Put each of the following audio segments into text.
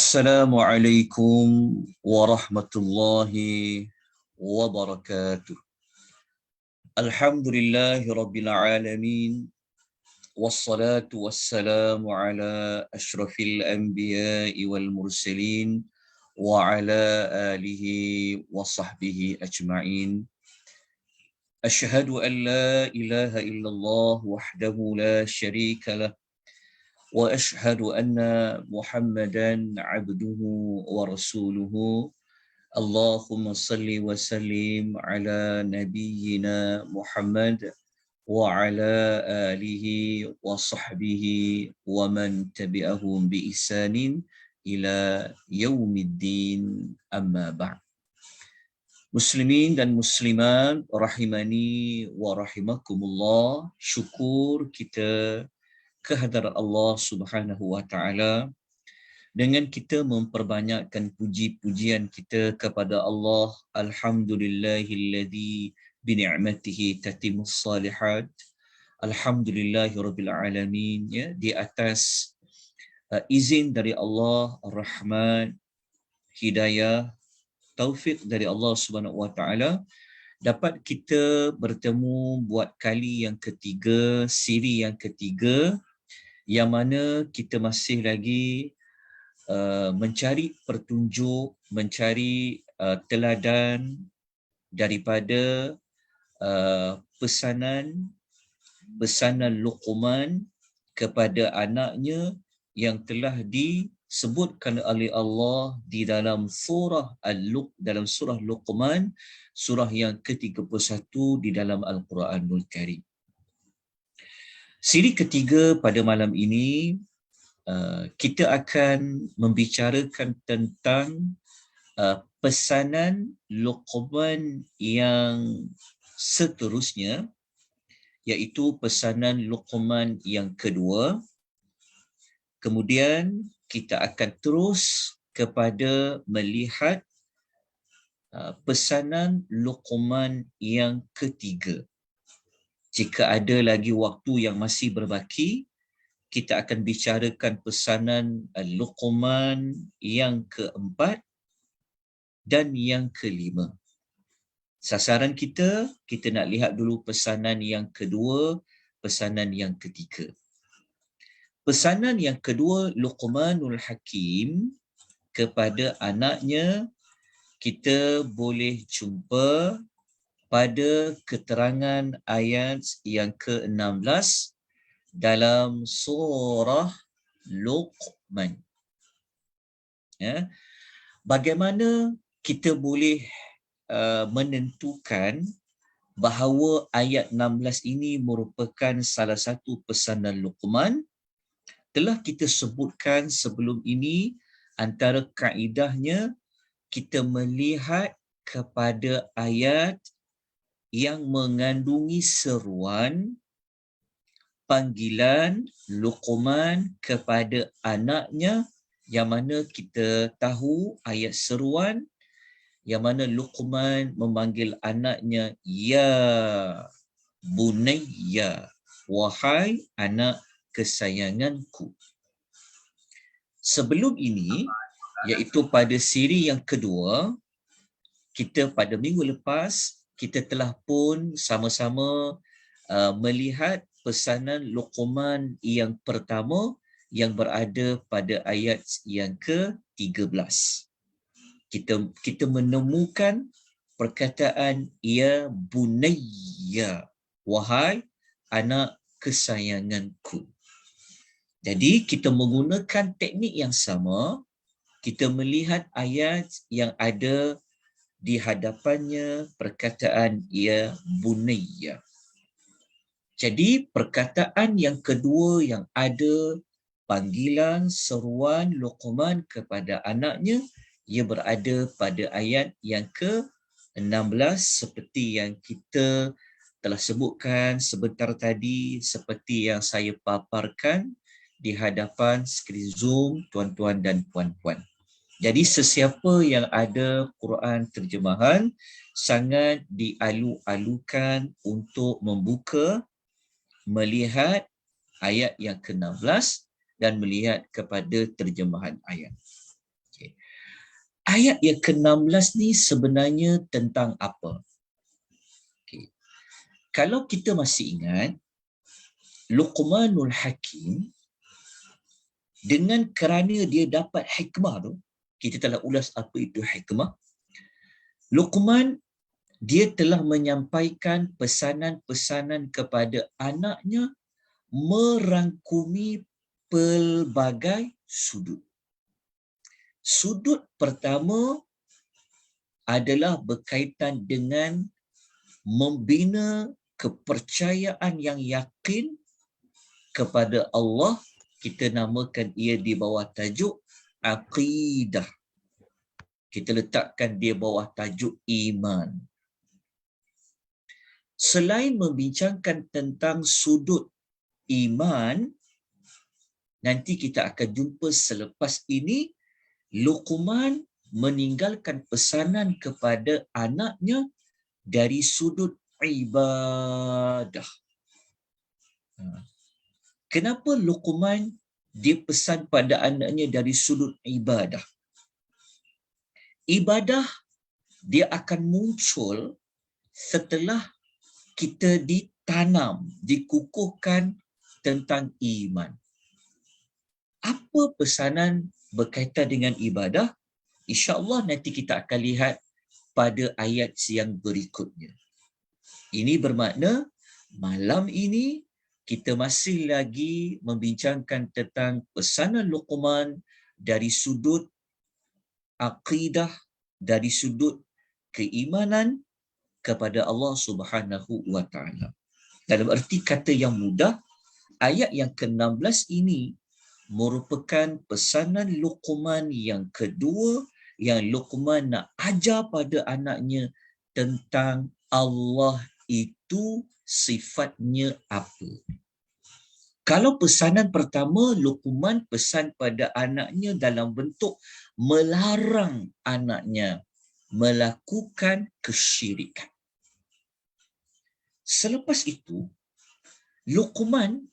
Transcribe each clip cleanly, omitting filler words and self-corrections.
Assalamualaikum warahmatullahi wabarakatuh. Alhamdulillahi rabbil alamin. Wassalatu wassalamu ala ashrafil anbiya'i wal mursalin wa ala alihi wa sahbihi ajma'in. Ashhadu an la ilaha illallah wahdahu la syarika lah. وأشهد أن محمدا عبده ورسوله اللهم صل وسلم على نبينا محمد وعلى آله وصحبه ومن تبعهم بإحسان إلى يوم الدين أما بعد. Muslimin dan muslimat rahimani wa rahimakumullah, syukur kita kehadirat Allah Subhanahu wa taala dengan kita memperbanyakkan puji-pujian kita kepada Allah. Alhamdulillahilladzi bi ni'matihi tatimmus salihat. Alhamdulillahirabbil alamin, ya, di atas izin dari Allah Ar-Rahman, hidayah, taufik dari Allah Subhanahu wa taala, dapat kita bertemu buat kali yang ketiga, siri yang ketiga, yang mana kita masih lagi mencari petunjuk, mencari teladan daripada pesanan Luqman kepada anaknya yang telah disebutkan oleh Allah di dalam surah Luqman, surah yang ke-31 di dalam Al-Quranul Karim. Siri ketiga pada malam ini, kita akan membicarakan tentang pesanan Luqman yang seterusnya, iaitu pesanan Luqman yang kedua. Kemudian kita akan terus kepada melihat pesanan Luqman yang ketiga. Jika ada lagi waktu yang masih berbaki, kita akan bicarakan pesanan Luqman yang keempat dan yang kelima. Sasaran kita nak lihat dulu pesanan yang kedua, pesanan yang ketiga. Pesanan yang kedua Luqmanul Hakim kepada anaknya, kita boleh jumpa pada keterangan ayat yang ke-16 dalam surah Luqman. Ya. Bagaimana kita boleh menentukan bahawa ayat 16 ini merupakan salah satu pesanan Luqman? Telah kita sebutkan sebelum ini, antara kaedahnya kita melihat kepada ayat yang mengandungi seruan panggilan Luqman kepada anaknya, yang mana kita tahu ayat seruan yang mana Luqman memanggil anaknya ya bunayya, wahai anak kesayanganku. Sebelum ini, iaitu pada siri yang kedua, kita pada minggu lepas kita telah pun sama-sama melihat pesanan Luqman yang pertama yang berada pada ayat yang ke-13. Kita menemukan perkataan ya bunayya, wahai anak kesayanganku. Jadi kita menggunakan teknik yang sama, kita melihat ayat yang ada di hadapannya perkataan ya bunayya. Jadi perkataan yang kedua yang ada panggilan seruan Luqman kepada anaknya, ia berada pada ayat yang ke-16 seperti yang kita telah sebutkan sebentar tadi, seperti yang saya paparkan di hadapan skrin Zoom tuan-tuan dan puan-puan. Jadi sesiapa yang ada Quran terjemahan sangat dialu-alukan untuk membuka, melihat ayat yang ke-16 dan melihat kepada terjemahan ayat. Ayat yang ke-16 ni sebenarnya tentang apa? Okay. Kalau kita masih ingat, Luqmanul Hakim, dengan kerana dia dapat hikmah tu, kita telah ulas apa itu hikmah. Luqman, dia telah menyampaikan pesanan-pesanan kepada anaknya merangkumi pelbagai sudut. Sudut pertama adalah berkaitan dengan membina kepercayaan yang yakin kepada Allah. Kita namakan ia di bawah tajuk aqidah. Kita letakkan dia bawah tajuk iman. Selain membincangkan tentang sudut iman, nanti kita akan jumpa selepas ini, Luqman meninggalkan pesanan kepada anaknya dari sudut ibadah. Kenapa Luqman dia pesan pada anaknya dari sudut ibadah? Ibadah dia akan muncul setelah kita ditanam, dikukuhkan tentang iman. Apa pesanan berkaitan dengan ibadah? InsyaAllah nanti kita akan lihat pada ayat yang berikutnya. Ini bermakna malam ini kita masih lagi membincangkan tentang pesanan Luqman dari sudut aqidah, dari sudut keimanan kepada Allah Subhanahu wa taala. Dalam erti kata yang mudah, ayat yang ke-16 ini merupakan pesanan Luqman yang kedua yang Luqman nak ajar pada anaknya tentang Allah itu sifatnya apa. Kalau pesanan pertama, Luqman pesan pada anaknya dalam bentuk melarang anaknya melakukan kesyirikan. Selepas itu, Luqman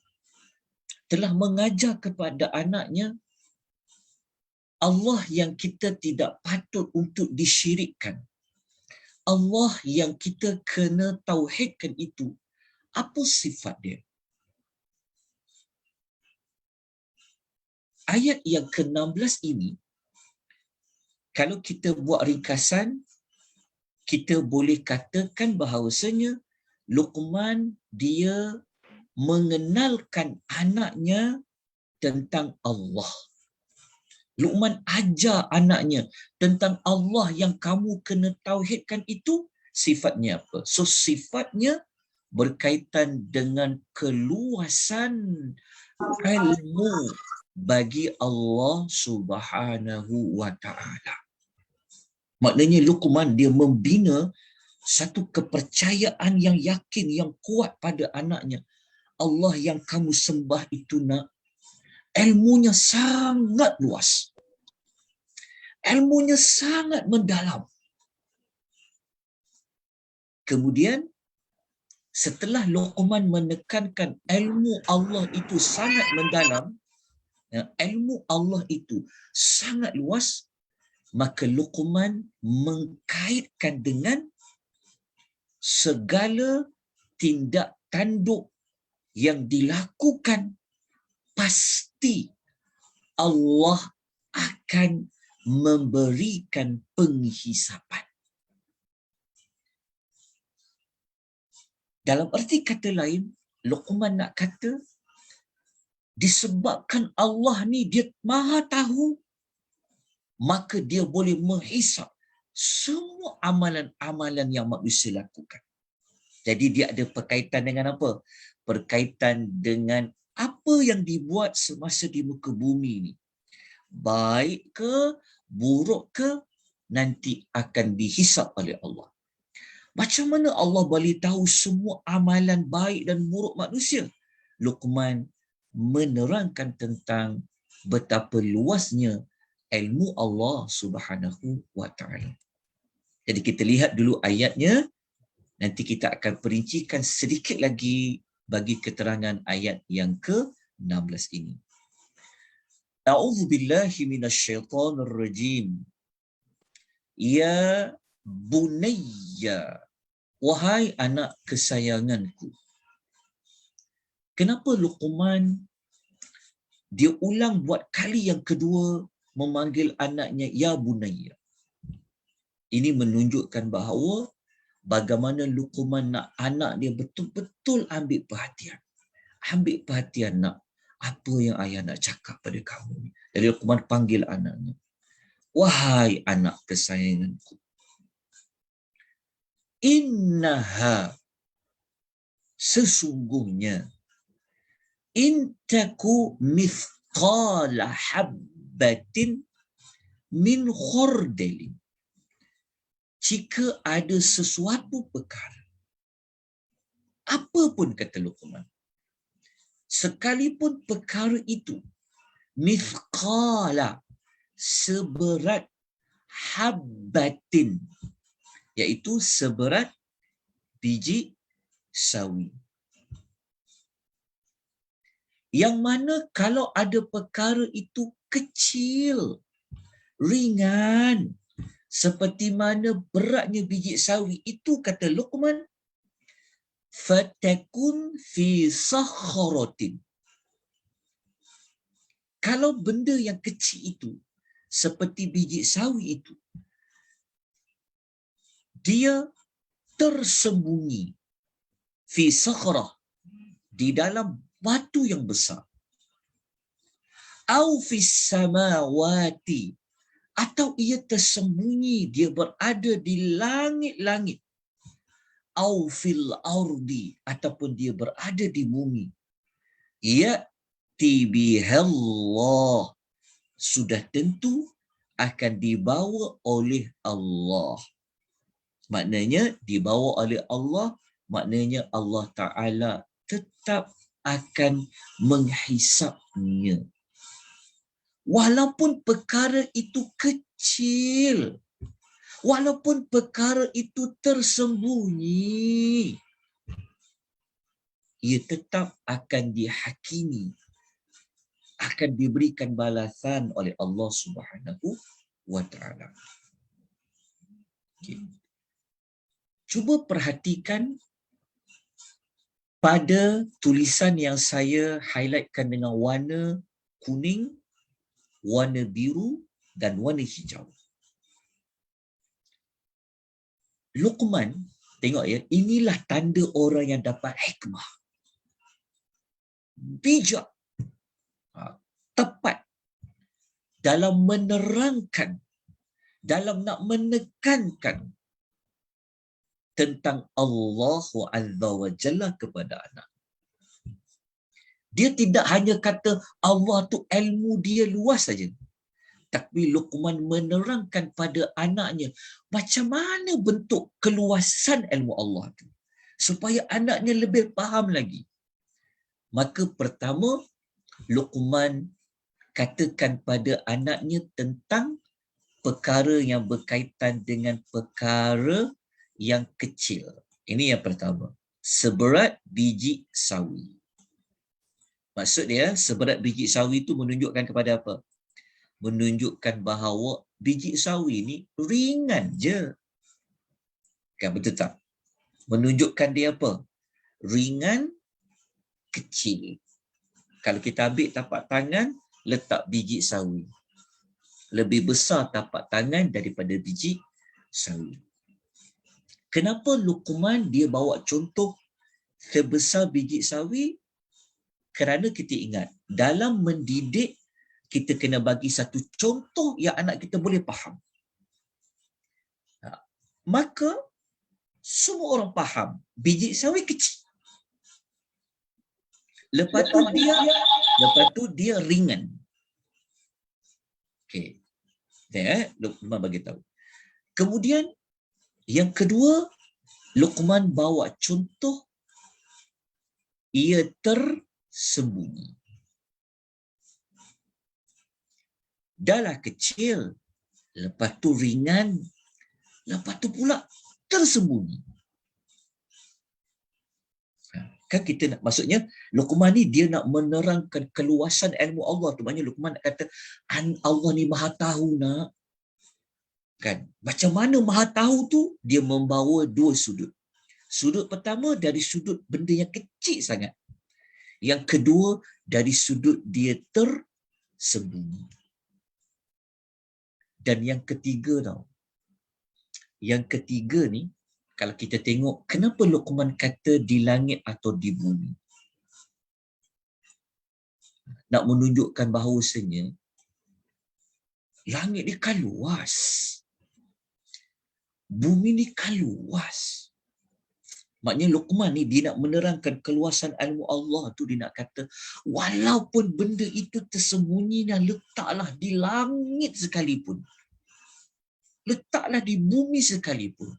telah mengajar kepada anaknya Allah yang kita tidak patut untuk disyirikkan. Allah yang kita kena tauhidkan itu. Apa sifat dia? Ayat yang ke-16 ini, kalau kita buat ringkasan, kita boleh katakan bahawasanya Luqman dia mengenalkan anaknya tentang Allah. Luqman ajar anaknya tentang Allah yang kamu kena tauhidkan itu sifatnya apa. So sifatnya berkaitan dengan keluasan ilmu bagi Allah Subhanahu wa taala. Maknanya Luqman dia membina satu kepercayaan yang yakin, yang kuat pada anaknya. Allah yang kamu sembah itu nak, ilmunya sangat luas. Ilmunya sangat mendalam. Kemudian, setelah Luqman menekankan ilmu Allah itu sangat mendalam, ilmu Allah itu sangat luas, maka Luqman mengkaitkan dengan segala tindak tanduk yang dilakukan, pasti Allah akan memberikan penghisapan. Dalam erti kata lain, Luqman nak kata, disebabkan Allah ni dia maha tahu, maka dia boleh menghisap semua amalan-amalan yang manusia lakukan. Jadi dia ada berkaitan dengan apa? Berkaitan dengan apa yang dibuat semasa di muka bumi ni. Baik ke, buruk ke, nanti akan dihisap oleh Allah. Macam mana Allah boleh tahu semua amalan baik dan buruk manusia? Luqman menerangkan tentang betapa luasnya ilmu Allah Subhanahu wa taala. Jadi kita lihat dulu ayatnya, nanti kita akan perincikan sedikit lagi bagi keterangan ayat yang ke-16 ini. A'udzu billahi minasyaitonir rajim. Ya bunayya, wahai anak kesayanganku. Kenapa Luqman dia ulang buat kali yang kedua memanggil anaknya ya bunayya? Ini menunjukkan bahawa bagaimana Luqman nak anak dia betul-betul ambil perhatian. Ambil perhatian nak, apa yang ayah nak cakap pada kamu ni. Jadi Luqman panggil anaknya, wahai anak kesayanganku, innaha, sesungguhnya, intaku mithqala habbatin min khordalin, jika ada sesuatu perkara, apa pun kata Luqman, sekalipun perkara itu mithqala, seberat habbatin, iaitu seberat biji sawi. Yang mana kalau ada perkara itu kecil, ringan, seperti mana beratnya biji sawi itu, kata Luqman, fatakun fi sakharatin. Kalau benda yang kecil itu, seperti biji sawi itu, dia tersembunyi fi sakhrah, di dalam batu yang besar, au fis samawati, atau ia tersembunyi, dia berada di langit-langit, au fil ardi, ataupun dia berada di bumi, ya'ti bihallah, sudah tentu akan dibawa oleh Allah. Maknanya dibawa oleh Allah, maknanya Allah Ta'ala tetap akan menghisapnya. Walaupun perkara itu kecil, walaupun perkara itu tersembunyi, ia tetap akan dihakimi, akan diberikan balasan oleh Allah Subhanahu wa Ta'ala. Okay. Cuba perhatikan pada tulisan yang saya highlightkan dengan warna kuning, warna biru dan warna hijau. Luqman, tengok ya, inilah tanda orang yang dapat hikmah. Bijak, tepat dalam menerangkan, dalam nak menekankan tentang Allah Azza wa Jalla kepada anak. Dia tidak hanya kata Allah tu ilmu dia luas saja, tapi Luqman menerangkan pada anaknya macam mana bentuk keluasan ilmu Allah tu, supaya anaknya lebih faham lagi. Maka pertama, Luqman katakan pada anaknya tentang perkara yang berkaitan dengan perkara yang kecil. Ini yang pertama, seberat biji sawi. Maksud dia, seberat biji sawi itu menunjukkan kepada apa? Menunjukkan bahawa biji sawi ni ringan je. Kan, betul tak? Menunjukkan dia apa? Ringan, kecil. Kalau kita ambil tapak tangan, letak biji sawi, lebih besar tapak tangan daripada biji sawi. Kenapa Luqman dia bawa contoh sebesar biji sawi? Kerana kita ingat, dalam mendidik, kita kena bagi satu contoh yang anak kita boleh faham. Maka, semua orang faham, biji sawi kecil. Lepas tu dia ringan. Okey. Luqman bagi tahu. Kemudian yang kedua, Luqman bawa contoh ia tersembunyi. Dahlah kecil, lepas tu ringan, lepas tu pula tersembunyi. Kan kita nak, maksudnya Luqman ni dia nak menerangkan keluasan ilmu Allah tu. Maknanya Luqman nak kata Allah ni maha tahu nak. Kan? Macam mana Maha Tahu tu? Dia membawa dua sudut. Sudut pertama dari sudut benda yang kecil sangat. Yang kedua dari sudut dia tersembunyi. Dan yang ketiga tau. Yang ketiga ni, kalau kita tengok, kenapa Luqman kata di langit atau di bumi? Nak menunjukkan bahawasanya, langit ni kan luas. Bumi ni kan luas. Maknanya Luqman ni dia nak menerangkan keluasan ilmu Allah tu, dia nak kata walaupun benda itu tersembunyi dan letaklah di langit sekalipun, letaklah di bumi sekalipun,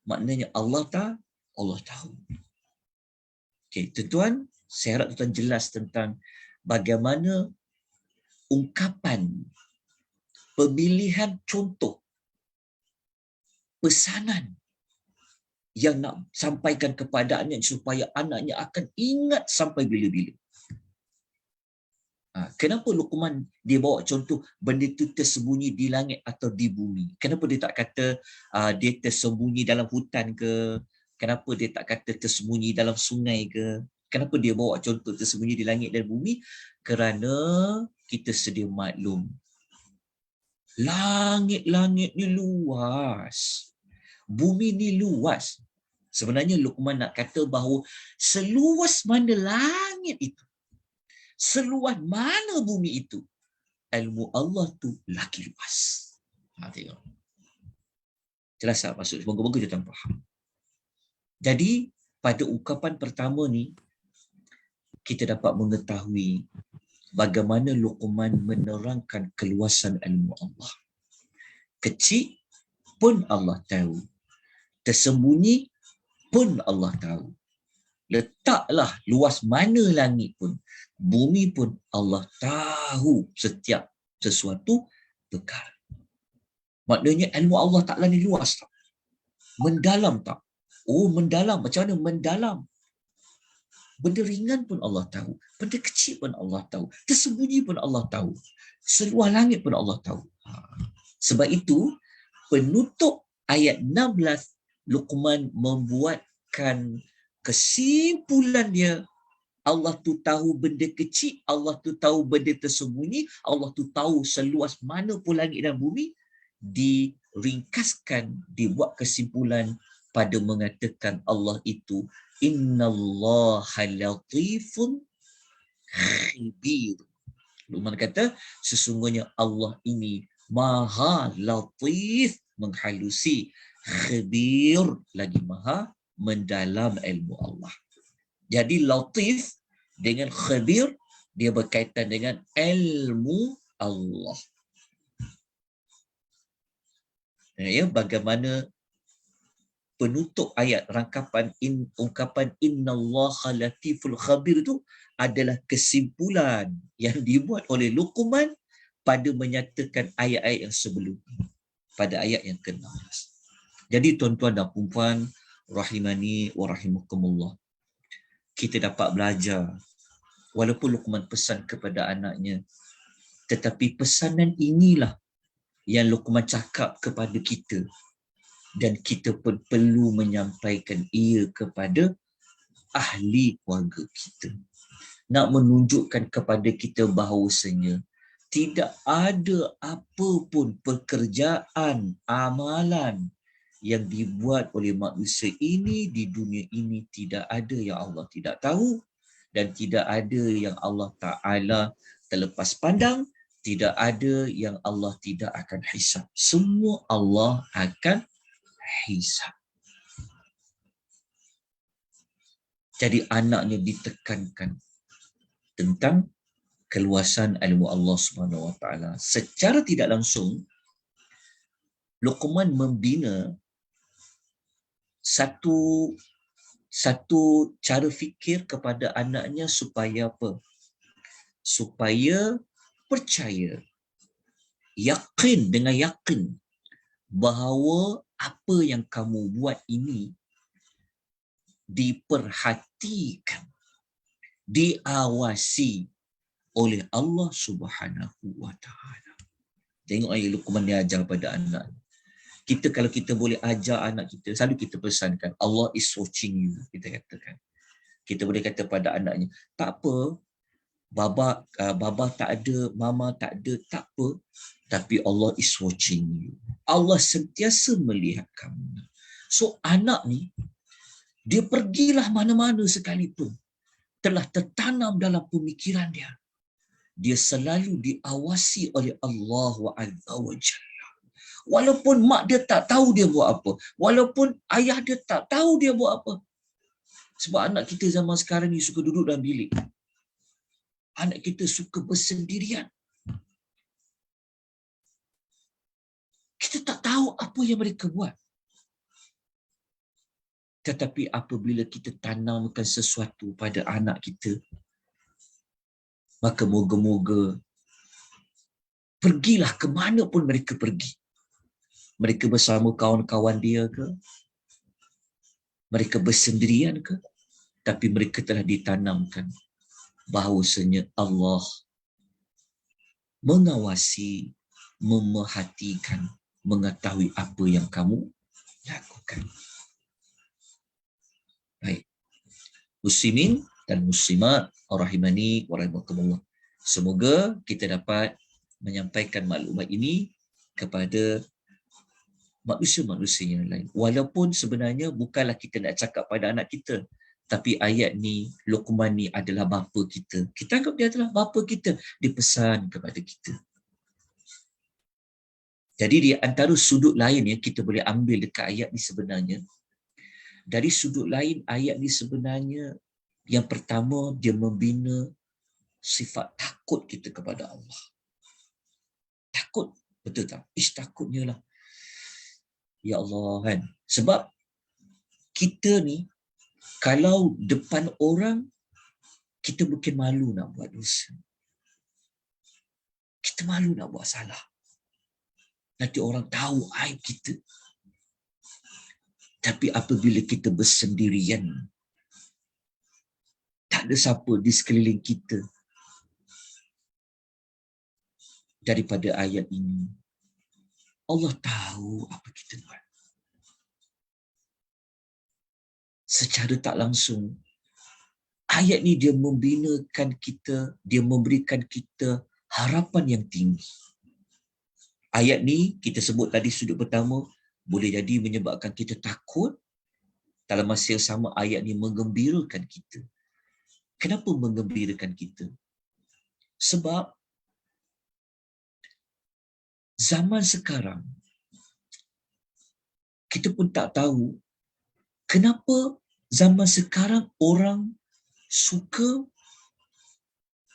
maknanya Allah tahu. Okey, tuan-tuan, saya harap tuan jelas tentang bagaimana ungkapan pemilihan contoh pesanan yang nak sampaikan kepada anak supaya anaknya akan ingat sampai bila-bila. Kenapa Luqman dia bawa contoh benda itu tersembunyi di langit atau di bumi? Kenapa dia tak kata dia tersembunyi dalam hutan ke? Kenapa dia tak kata tersembunyi dalam sungai ke? Kenapa dia bawa contoh tersembunyi di langit dan bumi? Kerana kita sedia maklum, langit-langit ni luas, bumi ni luas. Sebenarnya Luqman nak kata bahawa seluas mana langit itu, seluas mana bumi itu, ilmu Allah tu lagi luas. Tengok. Jelas tak maksud? Moga-moga kita faham. Jadi, pada ungkapan pertama ni, kita dapat mengetahui bagaimana Luqman menerangkan keluasan ilmu Allah. Kecil pun Allah tahu. Tersembunyi pun Allah tahu. Letaklah luas mana langit pun, bumi pun Allah tahu setiap sesuatu perkara. Maknanya ilmu Allah Ta'ala ni luas tak? Mendalam tak? Oh, mendalam. Macam mana mendalam? Benda ringan pun Allah tahu. Benda kecil pun Allah tahu. Tersembunyi pun Allah tahu. Seluas langit pun Allah tahu. Sebab itu, penutup ayat 16, Luqman membuatkan kesimpulan dia. Allah tu tahu benda kecil, Allah tu tahu benda tersembunyi, Allah tu tahu seluas mana pun langit dan bumi. Diringkaskan, dibuat kesimpulan pada mengatakan Allah itu innallaha latifun khibir. Luqman kata sesungguhnya Allah ini maha latif, menghalusi, khibir, lagi maha mendalam ilmu Allah. Jadi latif dengan khabir dia berkaitan dengan ilmu Allah. Ya, bagaimana penutup ayat rangkapan ungkapan innallaha latiful khabir itu adalah kesimpulan yang dibuat oleh Luqman pada menyatakan ayat-ayat yang sebelum ini, pada ayat yang ke-16. Jadi tuan-tuan dan puan-puan rahimani wa rahimakumullah, kita dapat belajar walaupun Luqman pesan kepada anaknya, tetapi pesanan inilah yang Luqman cakap kepada kita, dan kita pun perlu menyampaikan ia kepada ahli keluarga kita. Nak menunjukkan kepada kita bahawasanya tidak ada apa pun pekerjaan, amalan yang dibuat oleh manusia ini di dunia ini, tidak ada yang Allah tidak tahu, dan tidak ada yang Allah Ta'ala terlepas pandang, tidak ada yang Allah tidak akan hisab. Semua Allah akan hisab. Jadi anaknya ditekankan tentang keluasan ilmu Allah Subhanahu Wa Taala. Secara tidak langsung, Luqman membina satu cara fikir kepada anaknya supaya apa? Supaya percaya, yakin dengan yakin bahawa apa yang kamu buat ini diperhatikan, diawasi oleh Allah Subhanahu Wa Taala. Tengok ayat Luqman dia ajar pada anak. Kita kalau kita boleh ajar anak kita, selalu kita pesankan, Allah is watching you, kita katakan. Kita boleh kata pada anaknya, tak apa, baba tak ada, mama tak ada, tak apa, tapi Allah is watching you. Allah sentiasa melihat kamu. So anak ni, dia pergilah mana-mana sekalipun, telah tertanam dalam pemikiran dia. Dia selalu diawasi oleh Allah Azza wa Jalla. Walaupun mak dia tak tahu dia buat apa, walaupun ayah dia tak tahu dia buat apa. Sebab anak kita zaman sekarang ni suka duduk dalam bilik. Anak kita suka bersendirian. Kita tak tahu apa yang mereka buat. Tetapi apabila kita tanamkan sesuatu pada anak kita, maka moga-moga pergilah ke mana pun mereka pergi. Mereka bersama kawan-kawan dia ke? Mereka bersendirian ke? Tapi mereka telah ditanamkan bahawasanya Allah mengawasi, memerhatikan, mengetahui apa yang kamu lakukan. Baik. Muslimin dan muslimat rahimani wa rahimakumullah. Semoga kita dapat menyampaikan maklumat ini kepada manusia-manusia yang lain. Walaupun sebenarnya bukanlah kita nak cakap pada anak kita, tapi ayat ni, Luqman ni adalah bapa kita. Kita anggap dia adalah bapa kita. Dia pesan kepada kita. Jadi di antara sudut lain yang kita boleh ambil dekat ayat ni sebenarnya, dari sudut lain ayat ni sebenarnya, yang pertama dia membina sifat takut kita kepada Allah. Takut, betul tak? Takutnya lah. Ya Allah kan. Sebab kita ni, kalau depan orang, kita mungkin malu nak buat dosa. Kita malu nak buat salah. Nanti orang tahu aib kita. Tapi apabila kita bersendirian, tak ada siapa di sekeliling kita, daripada ayat ini, Allah tahu apa kita buat. Secara tak langsung, ayat ni dia membinakan kita, dia memberikan kita harapan yang tinggi. Ayat ni kita sebut tadi sudut pertama, boleh jadi menyebabkan kita takut. Dalam masa yang sama ayat ni menggembirakan kita. Kenapa menggembirakan kita? Sebab zaman sekarang, kita pun tak tahu kenapa zaman sekarang orang suka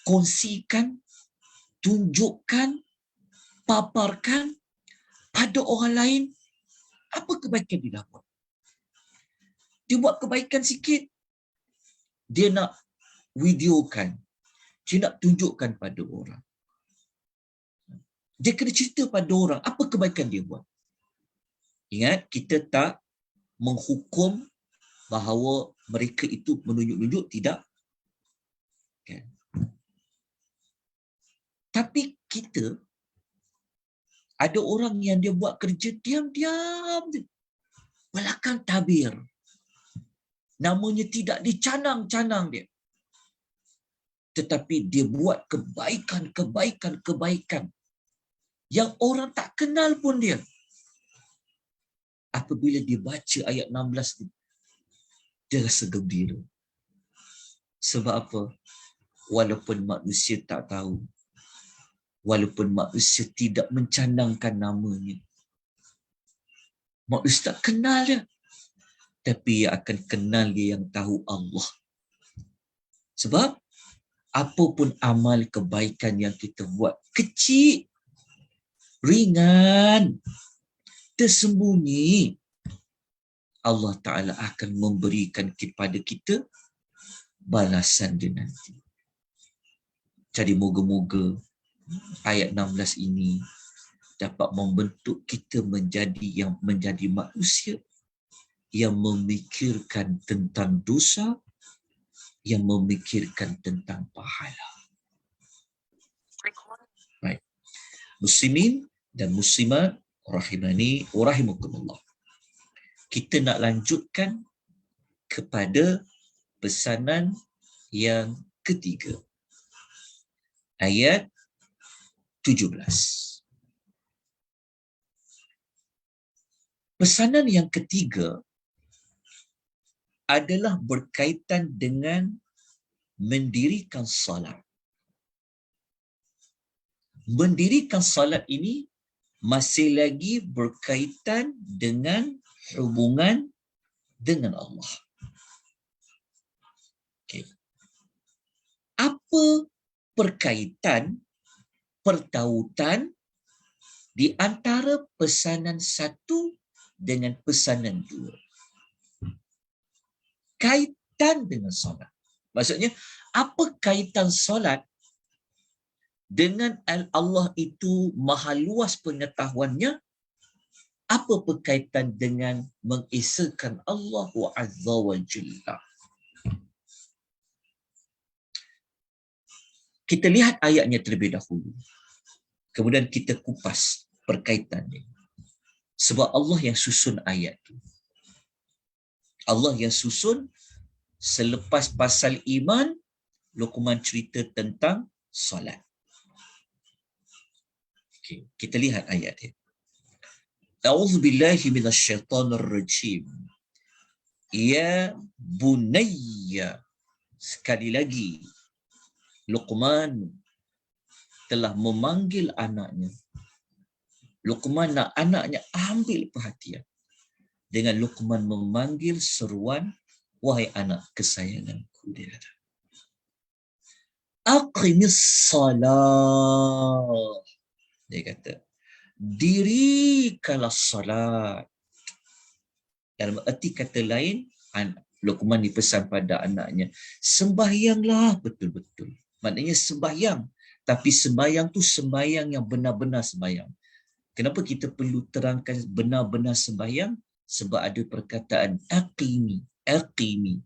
kongsikan, tunjukkan, paparkan pada orang lain apa kebaikan dia dah buat. Dia buat kebaikan sikit, dia nak videokan, dia nak tunjukkan pada orang. Dia kena cerita pada orang apa kebaikan dia buat. Ingat, kita tak menghukum bahawa mereka itu menunjuk-nunjuk, tidak. Kan? Tapi kita, ada orang yang dia buat kerja diam-diam, belakang tabir. Namanya tidak dicanang-canang dia. Tetapi dia buat kebaikan yang orang tak kenal pun dia. Apabila dia baca ayat 16 ni, dia rasa gembira. Sebab apa? Walaupun manusia tak tahu, walaupun manusia tidak mencandangkan namanya, manusia tak kenal dia, tapi ia akan kenal dia yang tahu Allah. Sebab apapun amal kebaikan yang kita buat, kecil, ringan, tersembunyi, Allah Ta'ala akan memberikan kepada kita balasan dia nanti. Jadi moga-moga ayat 16 ini dapat membentuk kita menjadi manusia yang memikirkan tentang dosa, yang memikirkan tentang pahala. Baik. Muslimin dan muslimat rahimani wa rahimakumullah. Kita nak lanjutkan kepada pesanan yang ketiga. Ayat 17. Pesanan yang ketiga adalah berkaitan dengan mendirikan salat. Mendirikan salat ini masih lagi berkaitan dengan hubungan dengan Allah. Okay. Apa perkaitan, pertautan di antara pesanan satu dengan pesanan dua? Kaitan dengan solat. Maksudnya, apa kaitan solat dengan Allah itu maha luas pengetahuannya? Apa berkaitan dengan mengesakan Allah Azza wa Jalla? Kita lihat ayatnya terlebih dahulu. Kemudian kita kupas perkaitannya. Sebab Allah yang susun ayat itu. Allah yang susun selepas pasal iman, Luqman cerita tentang solat. Okay, kita lihat ayat ini. A'udzu billahi minasyaitonir rajim. Ya bunayya. Sekali lagi Luqman telah memanggil anaknya. Luqman nak anaknya ambil perhatian. Dengan Luqman memanggil seruan, wahai anak kesayanganku, dia kata, aqimis salat. Dia kata, dirikanlah salat. Dalam erti kata lain, Luqman dipesan pada anaknya, sembahyanglah betul-betul. Maknanya sembahyang. Tapi sembahyang tu sembahyang yang benar-benar sembahyang. Kenapa kita perlu terangkan benar-benar sembahyang? Sebab ada perkataan aqimi, aqimi.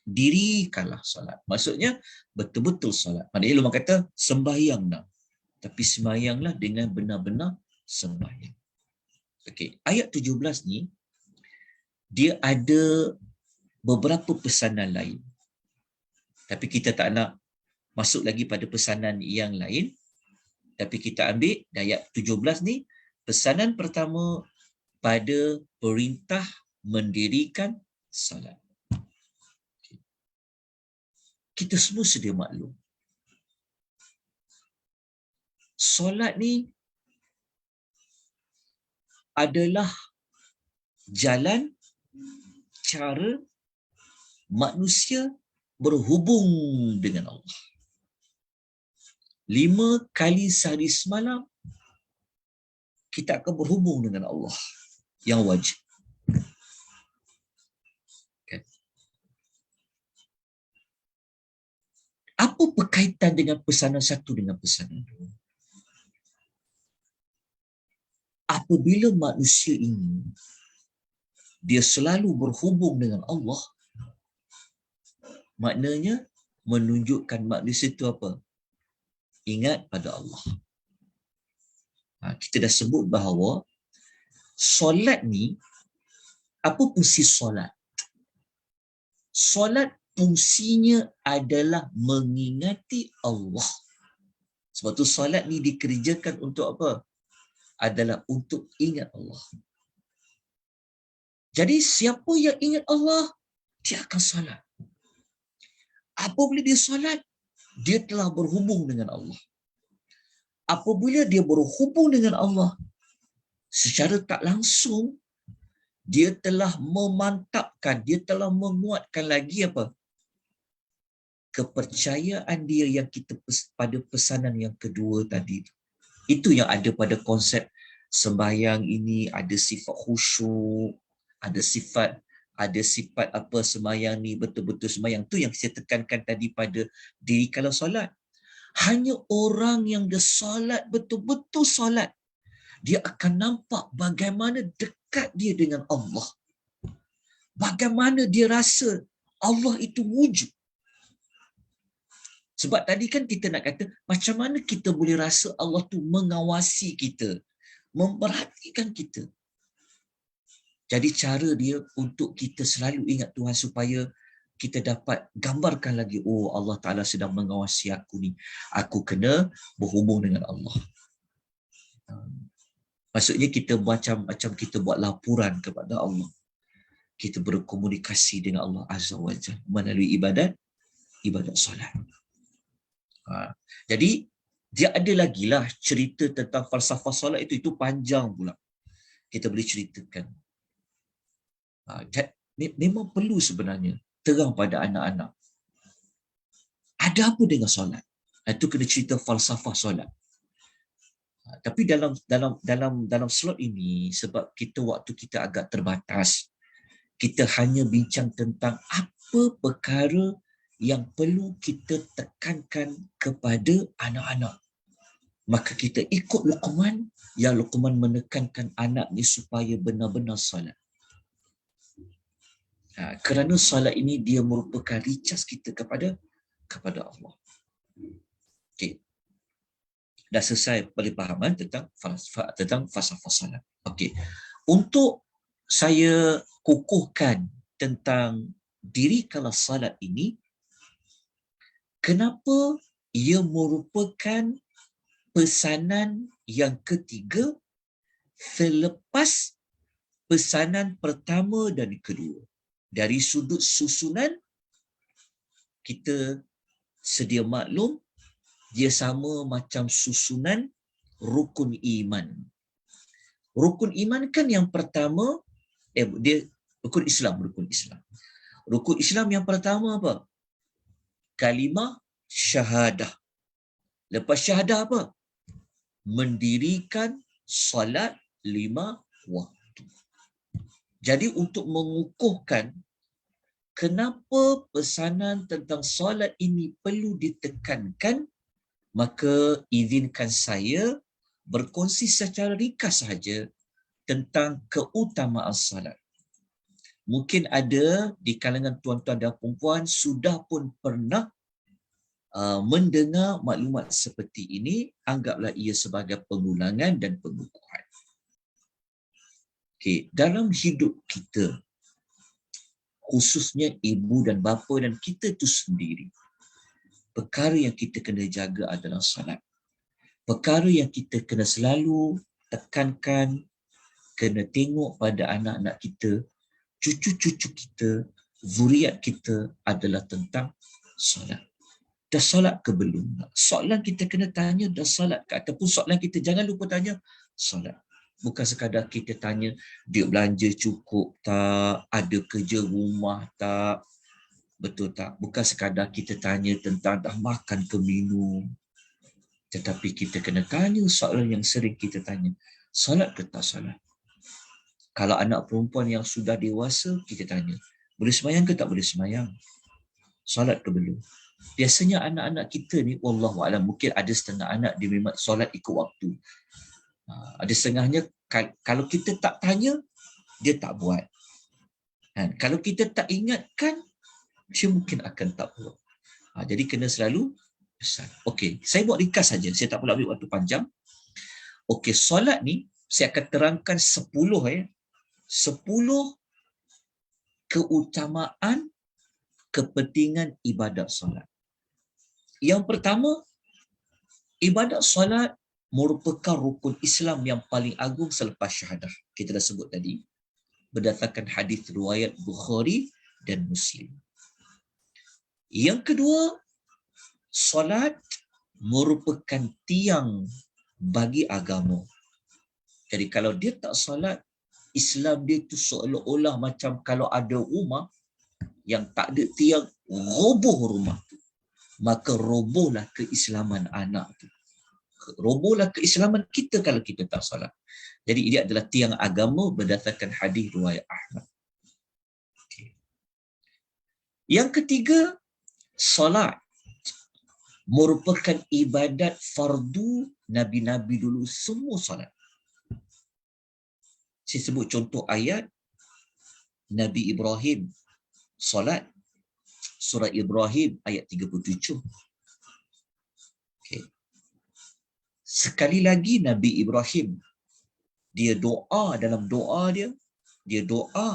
Dirikanlah solat. Maksudnya betul-betul solat. Maknanya Luqman kata sembahyanglah. Tapi sembahyanglah dengan benar-benar sembahyang. Okey, ayat 17 ni dia ada beberapa pesanan lain. Tapi kita tak nak masuk lagi pada pesanan yang lain. Tapi kita ambil ayat 17 ni, pesanan pertama pada perintah mendirikan salat. Kita semua sedia maklum. Solat ni adalah jalan, cara manusia berhubung dengan Allah. 5 kali sehari semalam kita akan berhubung dengan Allah yang wajib. Kan? Apa berkaitan dengan pesanan satu dengan pesanan dua? Apabila manusia ini dia selalu berhubung dengan Allah, maknanya menunjukkan manusia itu apa? Ingat pada Allah. Kita dah sebut bahawa solat ni, apa fungsi solat? Solat fungsinya adalah mengingati Allah. Sebab tu solat ni dikerjakan untuk apa? Adalah untuk ingat Allah. Jadi siapa yang ingat Allah, dia akan solat. Apabila dia solat, dia telah berhubung dengan Allah. Apabila dia berhubung dengan Allah, secara tak langsung, dia telah memantapkan, dia telah menguatkan lagi apa? Kepercayaan dia yang kita pada pesanan yang kedua tadi. Itu yang ada pada konsep sembahyang ini, ada sifat khusyuk, ada sifat apa sembahyang ni betul-betul sembahyang. Tu yang saya tekankan tadi pada diri kalau solat. Hanya orang yang dia solat, betul-betul solat, dia akan nampak bagaimana dekat dia dengan Allah. Bagaimana dia rasa Allah itu wujud. Sebab tadi kan kita nak kata, macam mana kita boleh rasa Allah tu mengawasi kita, memperhatikan kita. Jadi cara dia untuk kita selalu ingat Tuhan supaya kita dapat gambarkan lagi, oh Allah Ta'ala sedang mengawasi aku ni. Aku kena berhubung dengan Allah. Maksudnya kita macam kita buat laporan kepada Allah. Kita berkomunikasi dengan Allah Azza wa Jalla melalui ibadat solat. Jadi dia ada lagi lah cerita tentang falsafah solat itu panjang pula. Kita boleh ceritakan. Memang perlu sebenarnya terang pada anak-anak. Ada apa dengan solat? Itu kena cerita falsafah solat. Tapi dalam slot ini, sebab waktu kita agak terbatas, kita hanya bincang tentang apa perkara yang perlu kita tekankan kepada anak-anak. Maka kita ikut Luqman, yang Luqman menekankan anaknya supaya benar-benar salat. Kerana salat ini dia merupakan recharge kita kepada Allah. Okey. Dah selesai pemahaman tentang falsafah salat. Okey. Untuk saya kukuhkan tentang diri kala salat ini, kenapa ia merupakan pesanan yang ketiga selepas pesanan pertama dan kedua. Dari sudut susunan, kita sedia maklum, dia sama macam susunan rukun iman. Rukun iman kan yang pertama, dia rukun Islam. Rukun Islam yang pertama apa? Kalimah syahadah. Lepas syahadah apa? Mendirikan salat 5 waktu. Jadi untuk mengukuhkan kenapa pesanan tentang salat ini perlu ditekankan, maka izinkan saya berkongsi secara ringkas sahaja tentang keutamaan salat. Mungkin ada di kalangan tuan-tuan dan puan-puan sudah pun pernah mendengar maklumat seperti ini, anggaplah ia sebagai pengulangan dan pengukuhan. Okay. Dalam hidup kita, khususnya ibu dan bapa dan kita itu sendiri, perkara yang kita kena jaga adalah salat. Perkara yang kita kena selalu tekankan, kena tengok pada anak-anak kita, cucu-cucu kita, zuriat kita adalah tentang salat. Dah salat ke belum? Soalan kita kena tanya, dah salat ke? Ataupun soalan kita jangan lupa tanya, salat. Bukan sekadar kita tanya, dia belanja cukup tak? Ada kerja rumah tak? Betul tak? Bukan sekadar kita tanya tentang dah makan ke minum. Tetapi kita kena tanya soalan yang sering kita tanya, salat ke tak salat? Kalau anak perempuan yang sudah dewasa, kita tanya, boleh semayang ke tak boleh semayang? Salat ke belum? Biasanya anak-anak kita ni, wallahualam, mungkin ada setengah anak dia memang solat ikut waktu. Ada setengahnya, kalau kita tak tanya, dia tak buat. Kalau kita tak ingatkan, dia mungkin akan tak buat. Jadi kena selalu pesan. Okey, saya buat ringkas saja. Saya tak perlu ambil waktu panjang. Okey, solat ni, saya akan terangkan 10 keutamaan kepentingan ibadat solat. Yang pertama, ibadat solat merupakan rukun Islam yang paling agung selepas syahadah. Kita dah sebut tadi, berdasarkan hadis riwayat Bukhari dan Muslim. Yang kedua, solat merupakan tiang bagi agama. Jadi kalau dia tak solat, Islam dia tu seolah-olah macam kalau ada rumah yang tak ada tiang, roboh rumah tu. Maka robohlah keislaman anak tu. Robohlah keislaman kita kalau kita tak salat. Jadi ini adalah tiang agama berdasarkan hadis riwayat Ahmad. Okay. Yang ketiga, salat merupakan ibadat fardu nabi-nabi dulu, semua salat. Saya sebut contoh ayat Nabi Ibrahim salat, surah Ibrahim ayat 37. Okay. Sekali lagi Nabi Ibrahim Dia doa dalam doa dia. Dia doa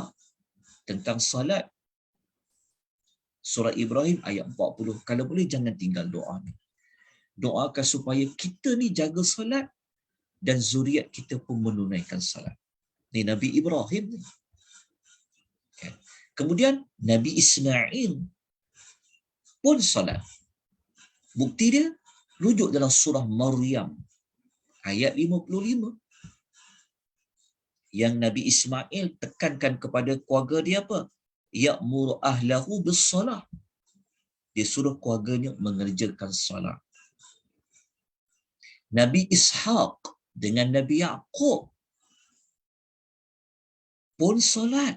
tentang salat. Surah Ibrahim ayat 40. Kalau boleh jangan tinggal doa ni. Doakan supaya kita ni jaga salat dan zuriat kita pun menunaikan salat. Ni Nabi Ibrahim ni. Okay. Kemudian Nabi Ismail pun salat. Bukti dia rujuk dalam surah Maryam ayat 55. Yang Nabi Ismail tekankan kepada keluarga dia apa? Ya'muru ahlahu bis-salah. Dia suruh keluarganya mengerjakan salat. Nabi Ishaq dengan Nabi Yaqub pun salat.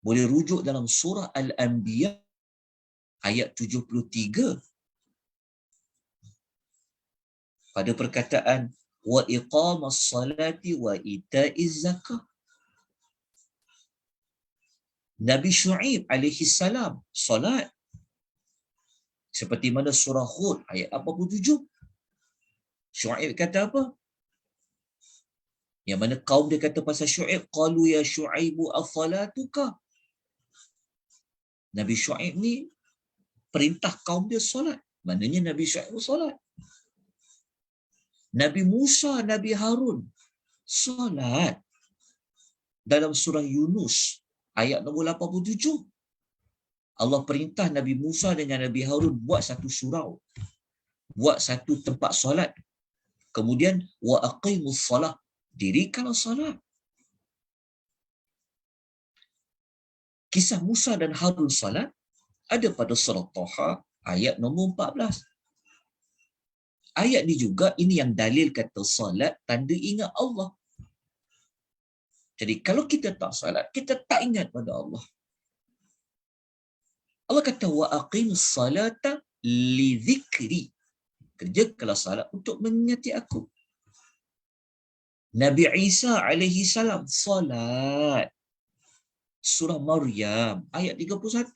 Boleh rujuk dalam surah Al-Anbiya ayat 73. Pada perkataan wa iqamas salati wa ita'iz zakah. Nabi Syuaib alaihi salam salat. Seperti mana surah Hud ayat 87. Syuaib kata apa? Yang mana kaum dia kata pasal Syuaib, qalu ya Syuaibu afalatuka. Nabi Syuaib ni perintah kaum dia solat. Maknanya Nabi Syuaib solat. Nabi Musa, Nabi Harun solat. Dalam surah Yunus ayat nombor 87. Allah perintah Nabi Musa dengan Nabi Harun buat satu surau. Buat satu tempat solat. Kemudian wa aqimus salah, dirikanlah salat. Kisah Musa dan Harun salat ada pada surah Taha ayat nombor 14. Ayat ni juga ini yang dalil kata salat tanda ingat Allah. Jadi kalau kita tak salat, kita tak ingat pada Allah. Allah kata wa aqimus salata li dzikri. Kerjakanlah salat untuk mengingati aku. Nabi Isa alaihi salam salat. Surah Maryam ayat 31.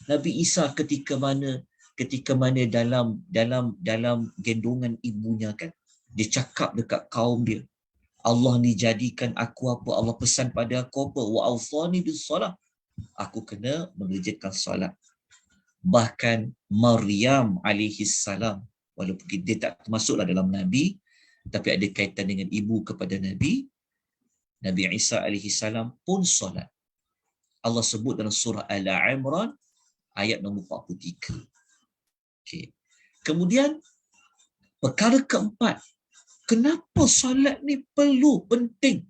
Nabi Isa ketika mana dalam gendongan ibunya kan, dia cakap dekat kaum dia, Allah ni jadikan aku apa, Allah pesan pada aku apa, wa awsani bis salah, aku kena mengerjakan solat. Bahkan Maryam alaihi salam, walaupun dia tak termasuklah dalam Nabi, tapi ada kaitan dengan ibu kepada Nabi, Nabi Isa alaihi salam pun solat. Allah sebut dalam surah Al-Imran ayat nombor 43. Okay. Kemudian perkara keempat, kenapa solat ni perlu, penting?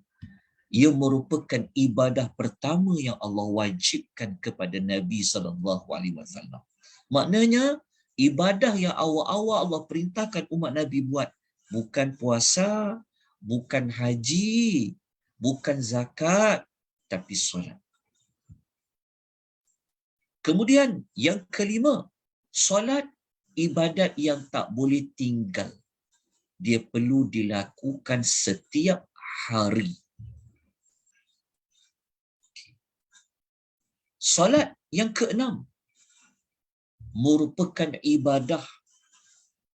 Ia merupakan ibadah pertama yang Allah wajibkan kepada Nabi SAW. Maknanya, ibadah yang awal-awal Allah perintahkan umat Nabi buat, bukan puasa, bukan haji, bukan zakat, tapi solat. Kemudian yang kelima, solat ibadat yang tak boleh tinggal. Dia perlu dilakukan setiap hari. Solat yang keenam merupakan ibadah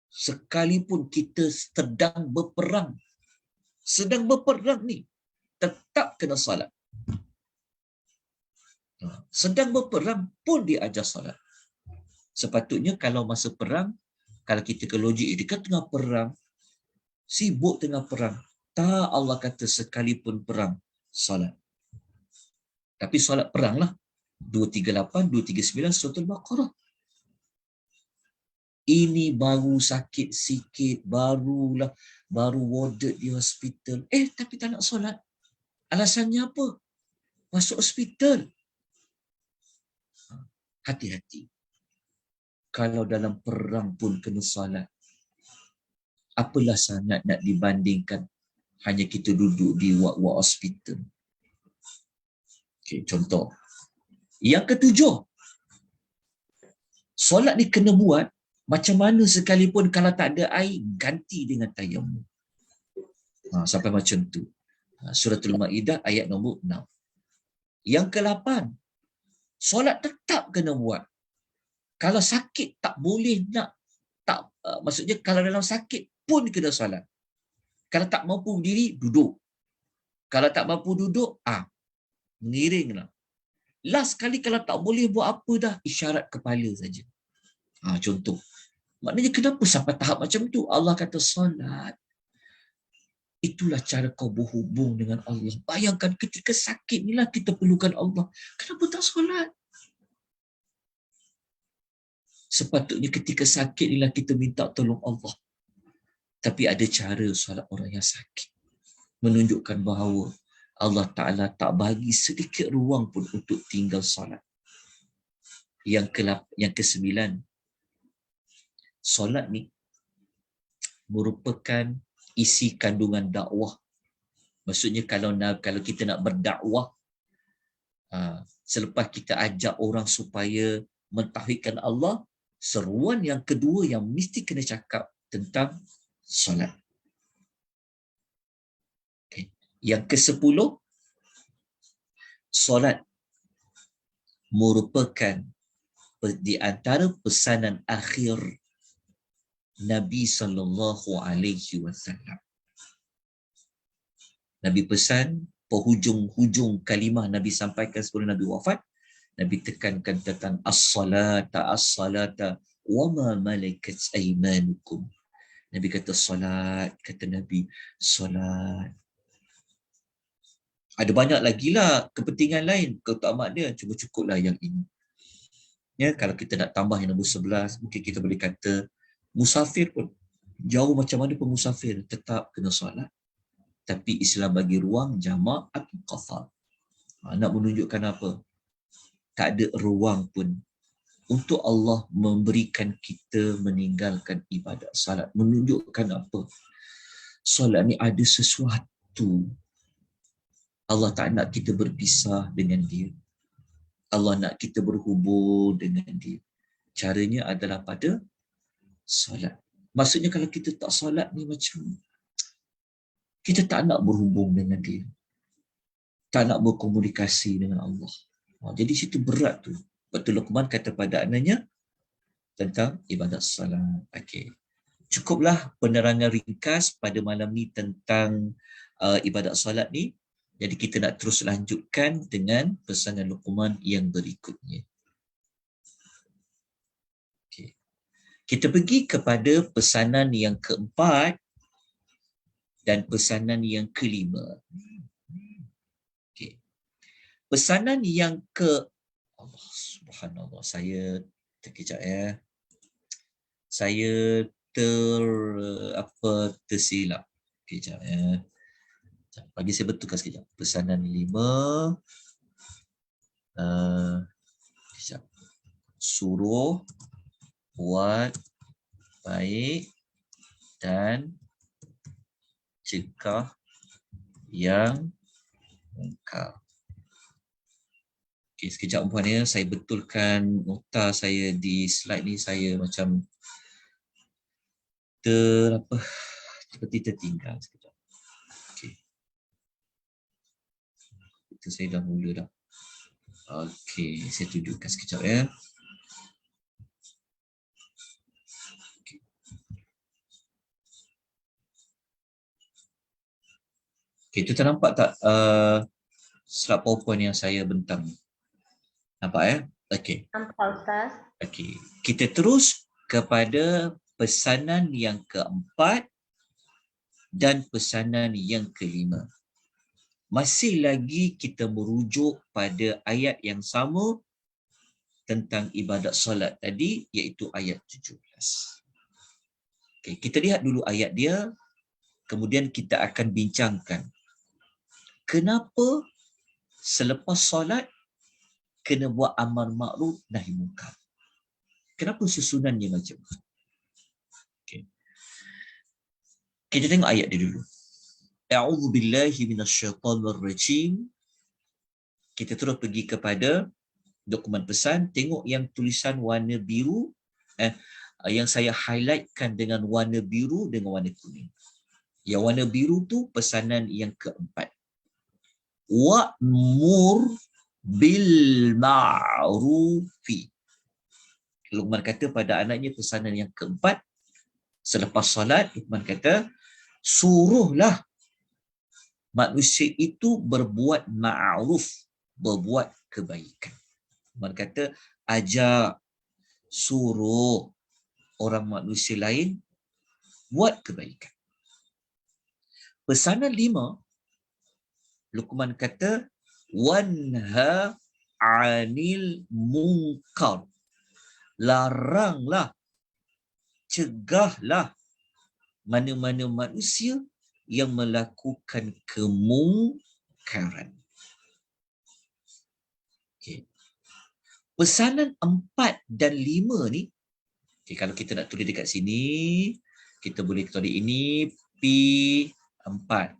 sekalipun kita sedang berperang. Sedang berperang ni tetap kena solat. Sedang berperang pun diajar solat. Sepatutnya kalau masa perang, kalau kita ke logik, dia kan tengah perang, sibuk tengah perang. Tak, Allah kata sekalipun perang, solat. Tapi solat perang lah. 238, 239 surah Al-Baqarah. Ini baru sakit sikit, baru warded di hospital. Tapi tak nak solat. Alasannya apa? Masuk hospital. Hati-hati. Kalau dalam perang pun kena solat, apalah sangat nak dibandingkan hanya kita duduk di ward hospital. Okay, contoh. Yang ketujuh, solat ni kena buat macam mana sekalipun kalau tak ada air, ganti dengan tayamum. Sampai macam tu. Suratul Maidah ayat nombor 6. Yang ke-8, solat tetap kena buat. Kalau sakit tak boleh nak, maksudnya kalau dalam sakit pun kena solat. Kalau tak mampu berdiri, duduk. Kalau tak mampu duduk, mengiringlah. Last kali kalau tak boleh buat apa dah, isyarat kepala saja. Contoh. Maknanya kenapa sampai tahap macam tu? Allah kata solat. Itulah cara kau berhubung dengan Allah. Bayangkan ketika sakit inilah kita perlukan Allah. Kenapa tak solat? Sepatutnya ketika sakit inilah kita minta tolong Allah. Tapi ada cara solat orang yang sakit. Menunjukkan bahawa Allah Ta'ala tak bagi sedikit ruang pun untuk tinggal solat. Yang ke-9, solat ni merupakan isi kandungan dakwah. Maksudnya kalau kita nak berdakwah, selepas kita ajak orang supaya mentauhidkan Allah, seruan yang kedua yang mesti kena cakap tentang solat. Okay. Yang ke-10, solat merupakan di antara pesanan akhir Nabi SAW. Nabi pesan, penghujung kalimah Nabi sampaikan sebelum Nabi wafat, Nabi tekankan tentang as-salata wa ma malakat aymanukum. Nabi kata solat, kata Nabi, solat. Ada banyak lagi lah kepentingan lain, keutamaan dia, cuma cukuplah yang ini. Ya, kalau kita nak tambah yang nombor 11, mungkin kita boleh kata musafir pun, jauh macam mana pun musafir, tetap kena solat. Tapi Islam bagi ruang jamak atau qasar. Nak menunjukkan apa? Tak ada ruang pun untuk Allah memberikan kita meninggalkan ibadat salat. Menunjukkan apa? Solat ni ada sesuatu. Allah tak nak kita berpisah dengan dia. Allah nak kita berhubung dengan dia. Caranya adalah pada solat. Maksudnya kalau kita tak solat ni macam kita tak nak berhubung dengan dia. Tak nak berkomunikasi dengan Allah. Jadi situ berat tu. Betul Luqman kata pada anaknya tentang ibadat salat. Okey. Cukuplah penerangan ringkas pada malam ni tentang ibadat salat ni. Jadi kita nak terus lanjutkan dengan pesanan Luqman yang berikutnya. Okey. Kita pergi kepada pesanan yang keempat dan pesanan yang kelima. Okey. Pesanan yang Allah subhanallah, saya terkejap ya. Saya tersilap. Kejap ya. Bagi saya betulkan sekejap. Pesanan 5. Kejap. Suruh buat baik dan cegah yang mungkar. Okay, sekejap puan ya, saya betulkan nota saya di slide ni, saya macam seperti tertinggal sekejap. Okey. Itu saya dah mula dah. Okey, saya tunjukkan sekejap ya. Okay. Okay, itu ternampak tak slide PowerPoint yang saya bentang? Nampak ya? Okey. Nampak Ustaz. Okey. Kita terus kepada pesanan yang keempat dan pesanan yang kelima. Masih lagi kita merujuk pada ayat yang sama tentang ibadat solat tadi, iaitu ayat 17. Okay, kita lihat dulu ayat dia, kemudian kita akan bincangkan kenapa selepas solat kena buat amar ma'ruf nahi munkar. Kenapa susunannya macam tu? Okay. Kita tengok ayat dia dulu. A'udzu billahi minasyaitonir rajim. Kita terus pergi kepada dokumen pesan, tengok yang tulisan warna biru, yang saya highlightkan dengan warna biru dengan warna kuning. Yang warna biru tu pesanan yang keempat. Wa'mur bil ma'rufi. Luqman kata pada anaknya pesanan yang keempat, selepas solat Luqman kata Suruhlah manusia itu berbuat ma'ruf, berbuat kebaikan. Tuhan kata, ajak, suruh orang manusia lain buat kebaikan. Pesanan 5, Luqman kata, wanha anil munkar. Laranglah, cegahlah mana-mana manusia yang melakukan kemungkaran. Okay. Pesanan 4 dan 5 ni, okay, kalau kita nak tulis dekat sini, kita boleh tulis ini P4.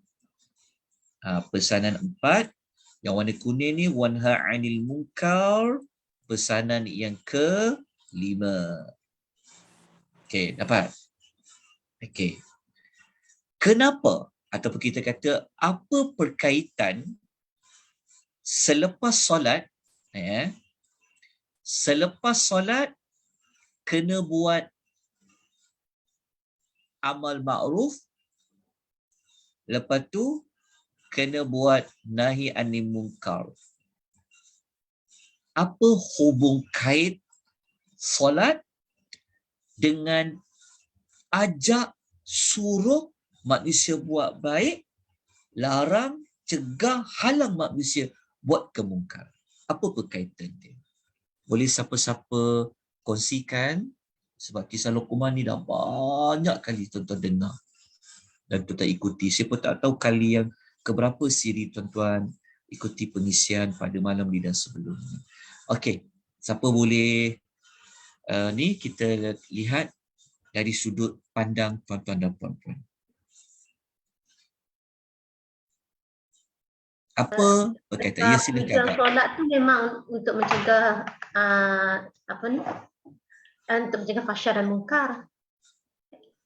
Pesanan 4, yang warna kuning ni, wanha anil munkar, pesanan yang ke-5. Okay, dapat? Okay. Kenapa? Ataupun kita kata, apa perkaitan selepas solat, selepas solat kena buat amal ma'ruf, lepas tu kena buat nahi anil munkar. Apa hubung kait solat dengan ajak, suruh manusia buat baik, larang, cegah, halang manusia buat kemungkar? Apa berkaitan dia? Boleh siapa-siapa kongsikan? Sebab kisah Luqman ni dah banyak kali tuan-tuan dengar dan tuan-tuan ikuti. Siapa tak tahu kali yang keberapa siri tuan-tuan ikuti pengisian pada malam ni dan sebelumnya. Okey, siapa boleh ni kita lihat dari sudut pandang tuan-tuan dan puan-puan. Apa berkaitan? Ya, silakan. Tujuan solat tu memang untuk mencegah untuk mencegah fahsyah dan munkar.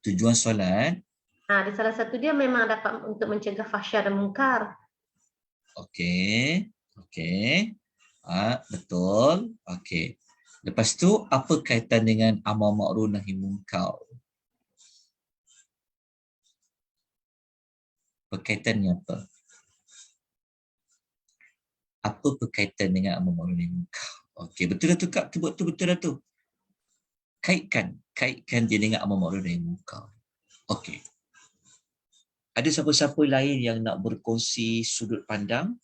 Tujuan solat? Di salah satu dia memang dapat untuk mencegah fahsyah dan munkar. Okey. Okey. Betul. Okey. Lepas tu apa kaitan dengan amar ma'ruf nahi munkar? Berkaitannya apa? Apa berkaitan dengan amar ma'ruf nahi munkar? Okey, betul dah tu Kak. Betul dah tu. Kaitkan dia dengan amar ma'ruf nahi munkar. Okey. Ada siapa-siapa lain yang nak berkongsi sudut pandang?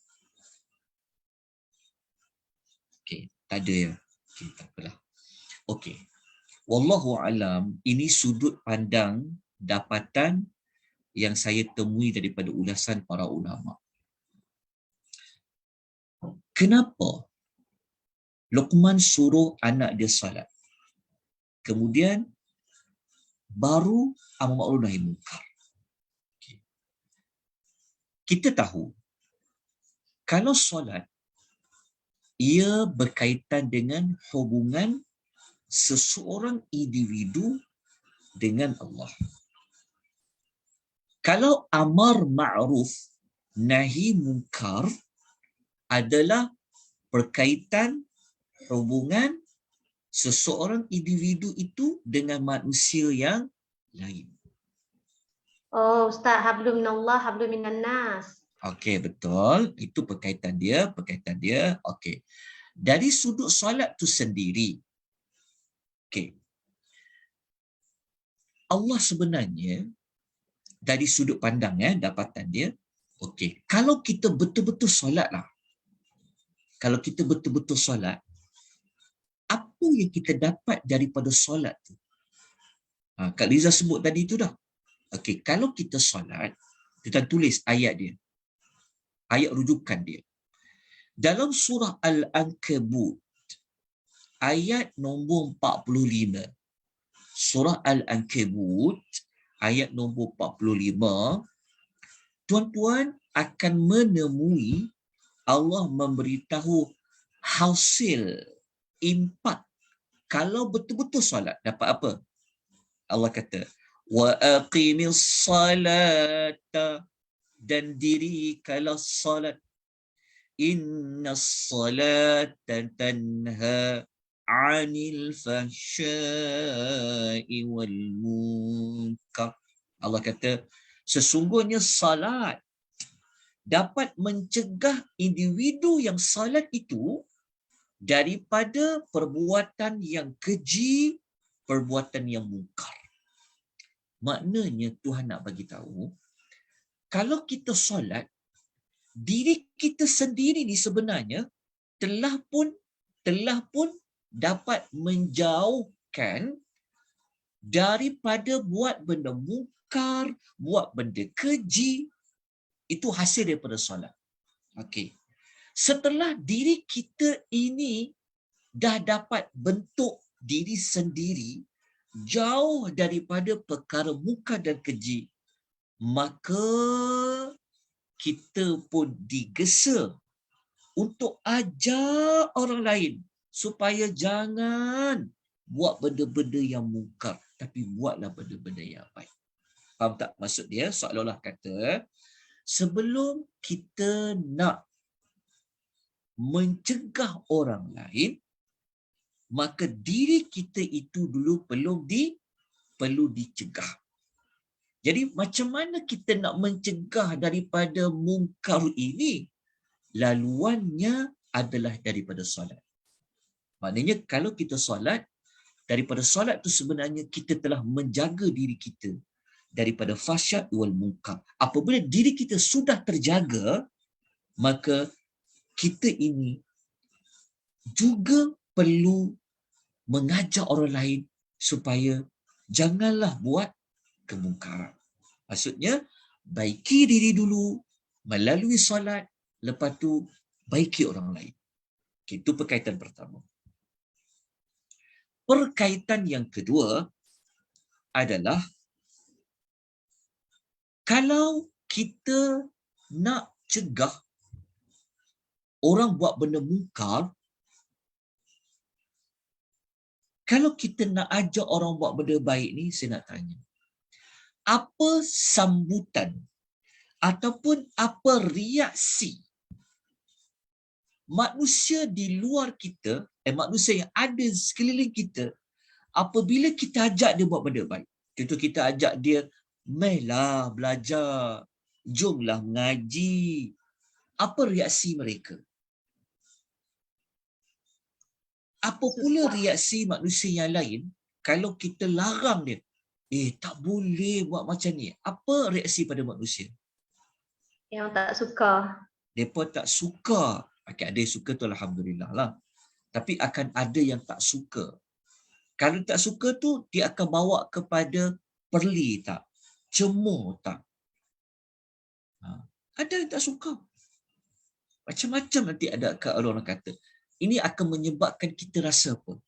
Okey, tak ada ya. Okey, tak apalah. Okey. Wallahu alam, ini sudut pandang dapatan yang saya temui daripada ulasan para ulama. Kenapa Luqman suruh anak dia salat? Kemudian baru amar ma'ruf nahi munkar. Okay. Kita tahu kalau solat ia berkaitan dengan hubungan seseorang individu dengan Allah. Kalau amar ma'ruf nahi munkar adalah berkaitan hubungan seseorang individu itu dengan manusia yang lain. Oh, Ustaz, hablum minallah, hablum minan nas. Okey, betul. Itu berkaitan dia. Okey. Dari sudut solat tu sendiri, okey, Allah sebenarnya dari sudut pandang dapatan dia, okey, kalau kita betul-betul solatlah, kalau kita betul-betul solat, apa yang kita dapat daripada solat tu? Kak Liza sebut tadi tu dah. Okey, kalau kita solat, kita tulis ayat dia. Ayat rujukan dia. Dalam surah Al-Ankabut, ayat nombor 45. Surah Al-Ankabut, ayat nombor 45, tuan-tuan akan menemui Allah memberitahu hasil impak kalau betul-betul solat dapat apa? Allah kata, wa aqimis salata, dan dirikanlah salat, innas salata tanha 'anil fahsya'i wal munkar. Allah kata Sesungguhnya salat dapat mencegah individu yang salat itu daripada perbuatan yang keji, perbuatan yang mungkar. Maknanya Tuhan nak bagi tahu, kalau kita solat, diri kita sendiri ni sebenarnya telah pun dapat menjauhkan daripada buat benda mungkar, buat benda keji. Itu hasil daripada solat. Okey. Setelah diri kita ini dah dapat bentuk diri sendiri jauh daripada perkara mungkar dan keji, maka kita pun digesa untuk ajak orang lain supaya jangan buat benda-benda yang mungkar, tapi buatlah benda-benda yang baik. Faham tak maksud dia? Seolah-olah kata, sebelum kita nak mencegah orang lain, maka diri kita itu dulu perlu dicegah. Jadi macam mana kita nak mencegah daripada mungkar ini? Laluannya adalah daripada solat. Maknanya kalau kita solat, daripada solat tu sebenarnya kita telah menjaga diri kita daripada fahsyat wal munkar. Apabila diri kita sudah terjaga, maka kita ini juga perlu mengajak orang lain supaya janganlah buat kemungkaran. Maksudnya, baiki diri dulu melalui solat, lepas tu baiki orang lain. Itu perkaitan pertama. Perkaitan yang kedua adalah kalau kita nak cegah orang buat benda mungkar, kalau kita nak ajak orang buat benda baik ni, saya nak tanya, apa sambutan ataupun apa reaksi manusia di luar kita, manusia yang ada sekeliling kita, apabila kita ajak dia buat benda baik? Contoh kita ajak dia, mailah belajar, jomlah mengaji. Apa reaksi mereka? Apa pula reaksi manusia yang lain kalau kita larang dia? Tak boleh buat macam ni. Apa reaksi pada manusia? Yang tak suka. Mereka tak suka. Ada yang suka tu alhamdulillah lah. Tapi akan ada yang tak suka. Kalau tak suka tu, dia akan bawa kepada perli tak? Cemooh tak? Ada yang tak suka. Macam-macam nanti ada orang kata. Ini akan menyebabkan kita rasa apa?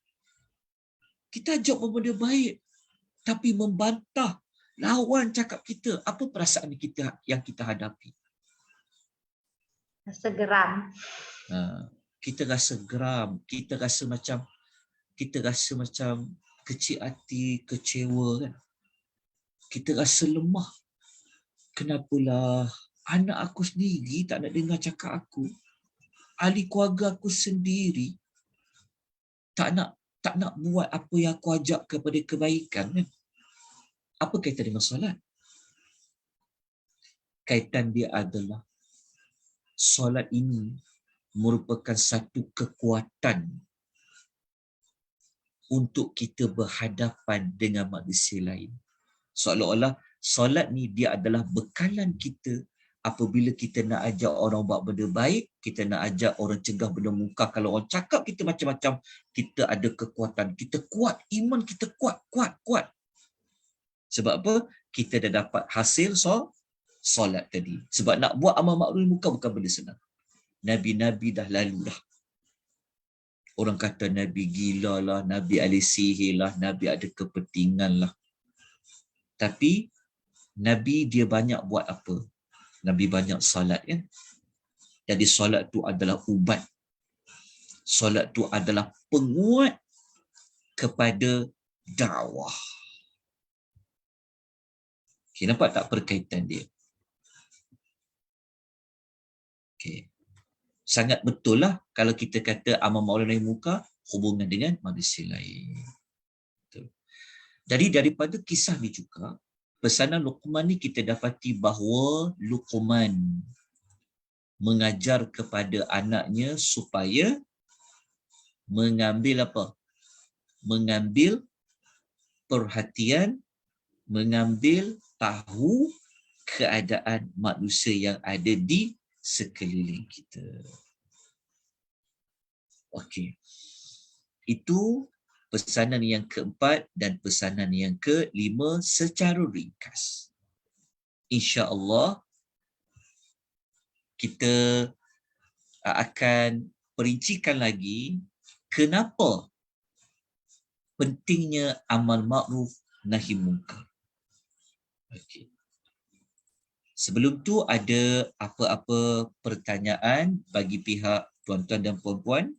Kita ajak benda baik, tapi membantah lawan cakap kita. Apa perasaan kita yang kita hadapi? Rasa geram. Kita rasa geram. Kita rasa macam kecil hati, kecewa kan? Kita rasa lemah. Kenapalah anak aku sendiri tak nak dengar cakap aku? Ahli keluarga aku sendiri tak nak buat apa yang aku ajak kepada kebaikan kan? Apa kaitan dengan solat? Kaitan dia adalah solat ini merupakan satu kekuatan untuk kita berhadapan dengan manusia lain. Seolah-olah solat ni dia adalah bekalan kita apabila kita nak ajak orang buat benda baik, kita nak ajak orang cegah benda mungkar. Kalau orang cakap kita macam-macam, kita ada kekuatan, kita kuat, iman kita kuat. Sebab apa? Kita dah dapat hasil solat tadi. Sebab nak buat amal makruf munkar bukan benda senang. Nabi-nabi dah lalu dah. Orang kata Nabi gila lah, Nabi ahli sihir lah, Nabi ada kepentingan lah. Tapi Nabi dia banyak buat apa? Nabi banyak solat kan? Jadi solat tu adalah ubat. Solat tu adalah penguat kepada dakwah. Okay, nampak tak perkaitan dia? Okay. Sangat betul lah kalau kita kata amal ma'ruf nahi munkar hubungan dengan manusia lain. Betul. Jadi daripada kisah ni juga, pesanan Luqman ni kita dapati bahawa Luqman mengajar kepada anaknya supaya mengambil apa? Mengambil perhatian, mengambil tahu keadaan manusia yang ada di sekeliling kita. Okey. Itu pesanan yang keempat dan pesanan yang kelima secara ringkas. InsyaAllah kita akan perincikan lagi kenapa pentingnya amal ma'ruf nahi munkar. Okey. Sebelum tu ada apa-apa pertanyaan bagi pihak tuan-tuan dan puan-puan?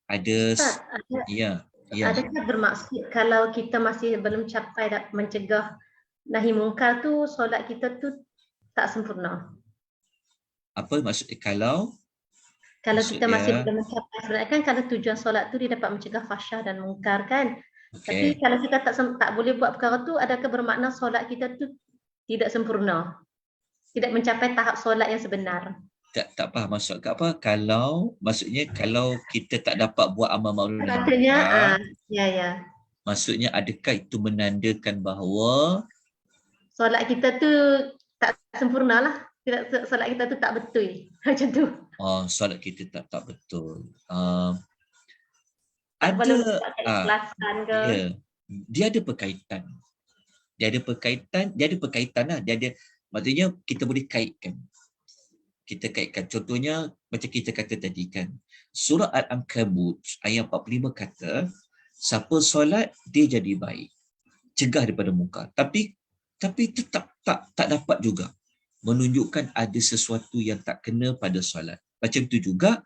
Ada Ustaz, ya. adakah bermaksud kalau kita masih belum capai mencegah nahi mungkar tu, solat kita tu tak sempurna? Apa maksud kalau kita masih belum mencapai, sebenarnya kan kalau tujuan solat tu dia dapat mencegah fahsyah dan mungkar kan. Tapi kalau kita tak boleh buat perkara tu, adakah bermakna solat kita tu tidak sempurna? Tidak mencapai tahap solat yang sebenar? Tak faham maksud apa. Kalau maksudnya kalau kita tak dapat buat amal ma'ruf nahi Katanya, munkar, ya. maksudnya adakah itu menandakan bahawa solat kita tu tak sempurna lah. Solat kita tu tak betul. Macam tu. solat kita tak betul. Tak boleh Ada mendapatkan keikhlasan ke? Ya, dia ada berkaitan. Dia ada berkaitan lah. Maksudnya kita boleh kaitkan. Kita kaitkan. Contohnya macam kita kata tadi kan. Surah Al-Ankabut ayat 45 kata, siapa solat dia jadi baik. Cegah daripada munkar. Tapi tetap tak dapat juga menunjukkan ada sesuatu yang tak kena pada solat. Macam tu juga,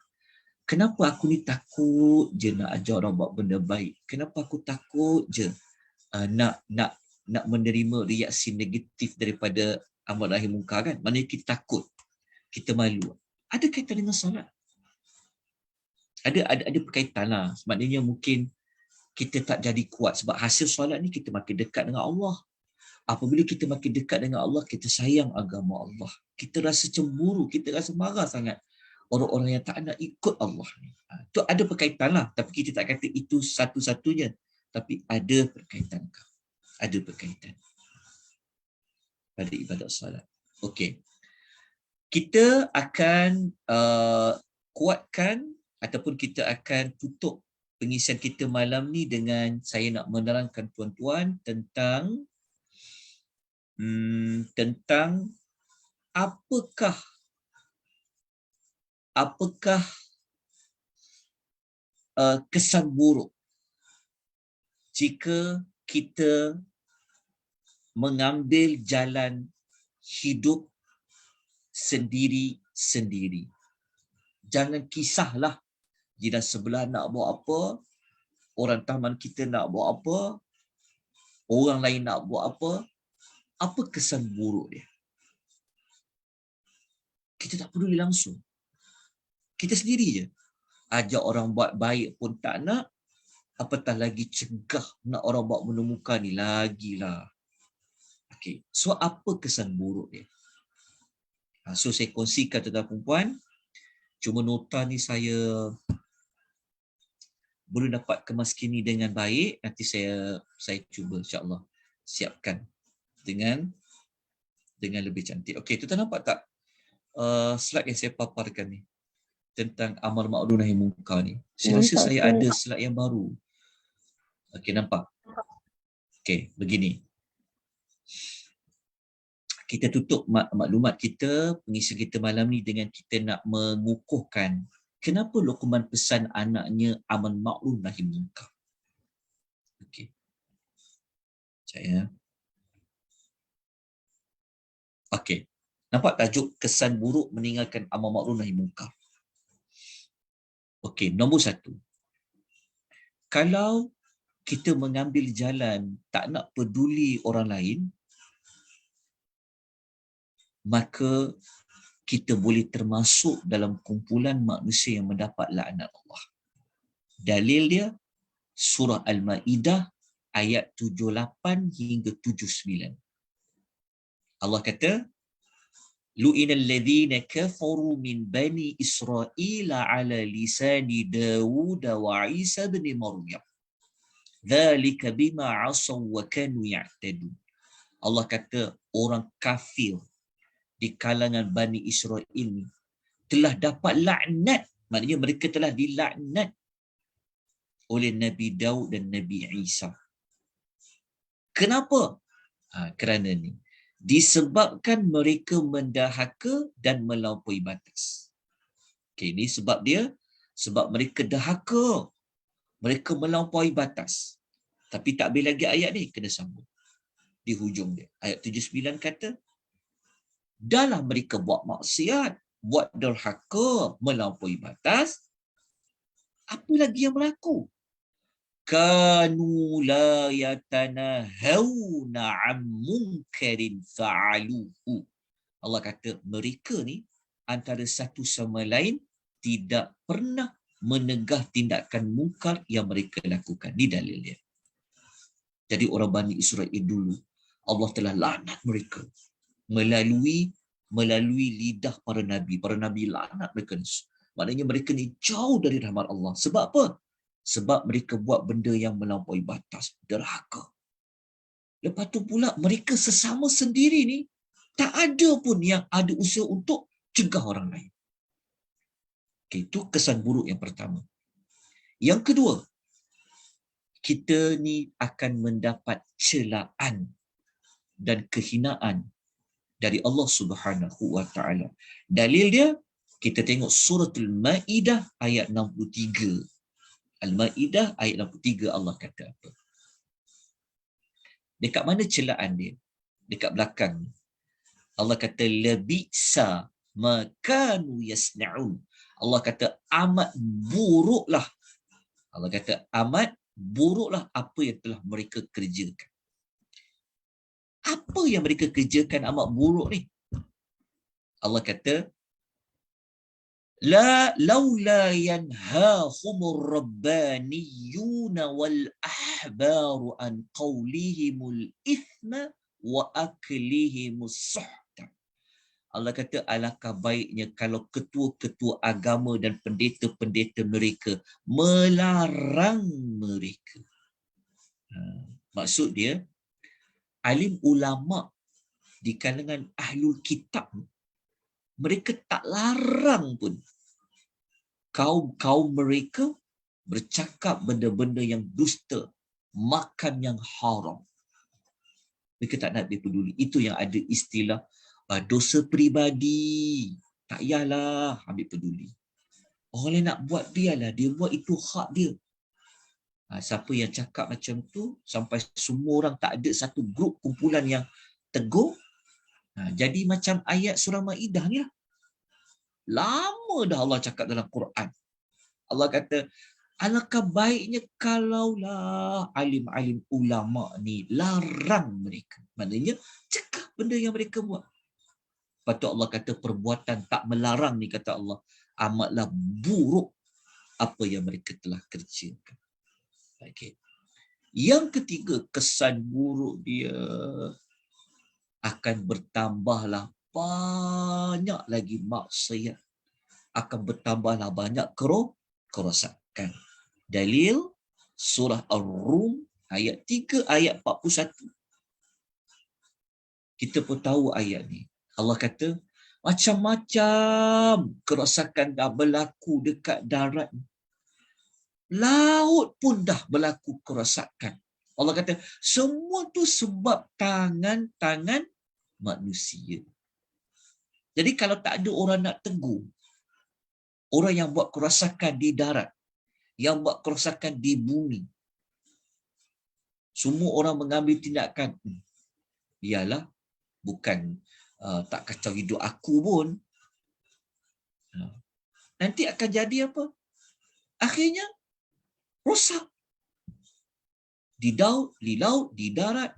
kenapa aku ni takut je nak ajar orang buat benda baik? Kenapa aku takut je nak menerima reaksi negatif daripada amar nahi munkar kan? Maknanya kita takut, kita malu. Ada kaitan dengan solat. Ada berkaitan lah. Maknanya mungkin kita tak jadi kuat sebab hasil solat ni kita makin dekat dengan Allah. Apabila kita makin dekat dengan Allah, kita sayang agama Allah. Kita rasa cemburu, kita rasa marah sangat orang-orang yang tak nak ikut Allah ni. Itu ada berkaitan lah. Tapi kita tak kata itu satu-satunya. Tapi ada berkaitan. Ada berkaitan pada ibadat salat. Okey. Kita akan kuatkan ataupun kita akan tutup pengisian kita malam ni dengan saya nak menerangkan tuan-tuan tentang apakah kesan buruk jika kita mengambil jalan hidup sendiri-sendiri. Jangan kisahlah jiran sebelah nak buat apa, orang taman kita nak buat apa, orang lain nak buat apa. Apa kesan buruk dia? Kita tak peduli langsung. Kita sendiri je. Ajak orang buat baik pun tak nak, apatah lagi cegah nak orang buat benda munkar ni lagilah. Okey, so apa kesan buruk dia? So saya kongsikan tuan-tuan perempuan. Cuma nota ni saya boleh dapat kemas kini dengan baik. Nanti saya cuba insya-Allah siapkan dengan lebih cantik. Okey, tuan-tuan nampak tak slide yang saya paparkan ni tentang amar ma'ruf nahi munkar ni? Saya rasa saya ada slide yang baru. Okey, nampak? Okey, begini. Kita tutup maklumat kita, pengisian kita malam ni dengan kita nak mengukuhkan kenapa Luqman pesan anaknya amal ma'ruf nahi munkar. Okey. Saya. Okey. Nampak tajuk kesan buruk meninggalkan amal ma'ruf nahi munkar. Okey, nombor 1. Kalau kita mengambil jalan tak nak peduli orang lain, maka kita boleh termasuk dalam kumpulan manusia yang mendapat laknat Allah. Dalil dia surah Al-Maidah ayat 78 hingga 79. Allah kata, lu'inal ladzina kafaru min bani Israil ala lisani Dawud wa Isa bin Maryam. Dzalika bima 'asaw wa kanu ya'tadun. Allah kata orang kafir di kalangan Bani Israel ini telah dapat laknat, maknanya mereka telah dilaknat oleh Nabi Daud dan Nabi Isa. Kenapa? Kerana ni disebabkan mereka mendahaka dan melampaui batas. Okay, ini sebab dia, sebab mereka dahaka, mereka melampaui batas. Tapi tak boleh lagi ayat ni, kena sambung di hujung dia. Ayat 79 kata, dalam mereka buat maksiat, buat derhaka, melampaui batas, apa lagi yang berlaku? Kanu la yatanahawna 'an munkarin fa'aluhu. Allah kata mereka ni antara satu sama lain tidak pernah menegah tindakan mungkar yang mereka lakukan. Ini dalil dia. Jadi orang Bani Israel dulu, Allah telah laknat mereka melalui lidah para nabi. Para nabi laknat mereka. Maknanya mereka ni jauh dari rahmat Allah. Sebab apa? Sebab mereka buat benda yang melampaui batas, derhaka. Lepas tu pula mereka sesama sendiri ni tak ada pun yang ada usaha untuk cegah orang lain. Okay, itu kesan buruk yang pertama. Yang kedua, kita ni akan mendapat celaan dan kehinaan dari Allah Subhanahu wa taala. Dalil dia kita tengok suratul Maidah ayat 63. Al-Maidah ayat 63 Allah kata apa? Dekat mana celaan dia? Dekat belakang. Allah kata labisa ma kanu yasnaun. Allah kata amat buruklah. Allah kata amat buruklah apa yang telah mereka kerjakan. Apa yang mereka kerjakan amat buruk ni? Allah kata la laula yanhahumur rabbaniyuna wal ahbaru an qawlihimul ithma wa aklihimus suhta. Allah kata alangkah baiknya kalau ketua-ketua agama dan pendeta-pendeta mereka melarang mereka. Maksud dia, alim ulama di kalangan ahlul kitab, mereka tak larang pun kaum mereka bercakap benda-benda yang dusta, makan yang haram. Mereka tak nak dia peduli. Itu yang ada istilah dosa peribadi. Tak payahlah ambil peduli. Orang lain nak buat, biarlah dia buat, itu hak dia. Siapa yang cakap macam tu, sampai semua orang tak ada satu grup kumpulan yang tegur, jadi macam ayat surah Maidah ni lah. Lama dah Allah cakap dalam Quran. Allah kata, alangkah baiknya kalaulah alim-alim ulama ni larang mereka. Maknanya, cakap benda yang mereka buat. Lepas tu Allah kata, perbuatan tak melarang ni, kata Allah, amatlah buruk apa yang mereka telah kerjakan. Okay. Yang ketiga, kesan buruk dia akan bertambahlah banyak lagi maksiat, akan bertambahlah banyak kerosakan. Dalil surah Ar-Rum ayat 3 ayat 41. Kita pun tahu ayat ni. Allah kata macam-macam kerosakan dah berlaku dekat darat. Laut pun dah berlaku kerosakan. Allah kata semua tu sebab tangan-tangan manusia. Jadi kalau tak ada orang nak tegur, orang yang buat kerosakan di darat, yang buat kerosakan di bumi, semua orang mengambil tindakan, biarlah, bukan tak kacau hidup aku pun. Nanti akan jadi apa? Akhirnya rosak. Di laut, di darat,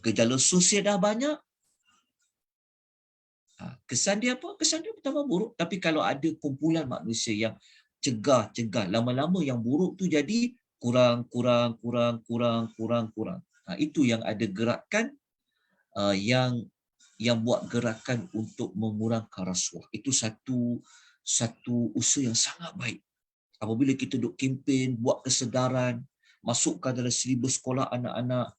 gejala sosial dah banyak. Kesan dia apa? Kesan dia pertama buruk. Tapi kalau ada kumpulan manusia yang cegah, lama-lama yang buruk tu jadi kurang. Itu yang ada gerakan yang buat gerakan untuk mengurangkan rasuah. Itu satu usaha yang sangat baik. Apabila kita duk kempen, buat kesedaran, masukkan dalam silibus sekolah anak-anak,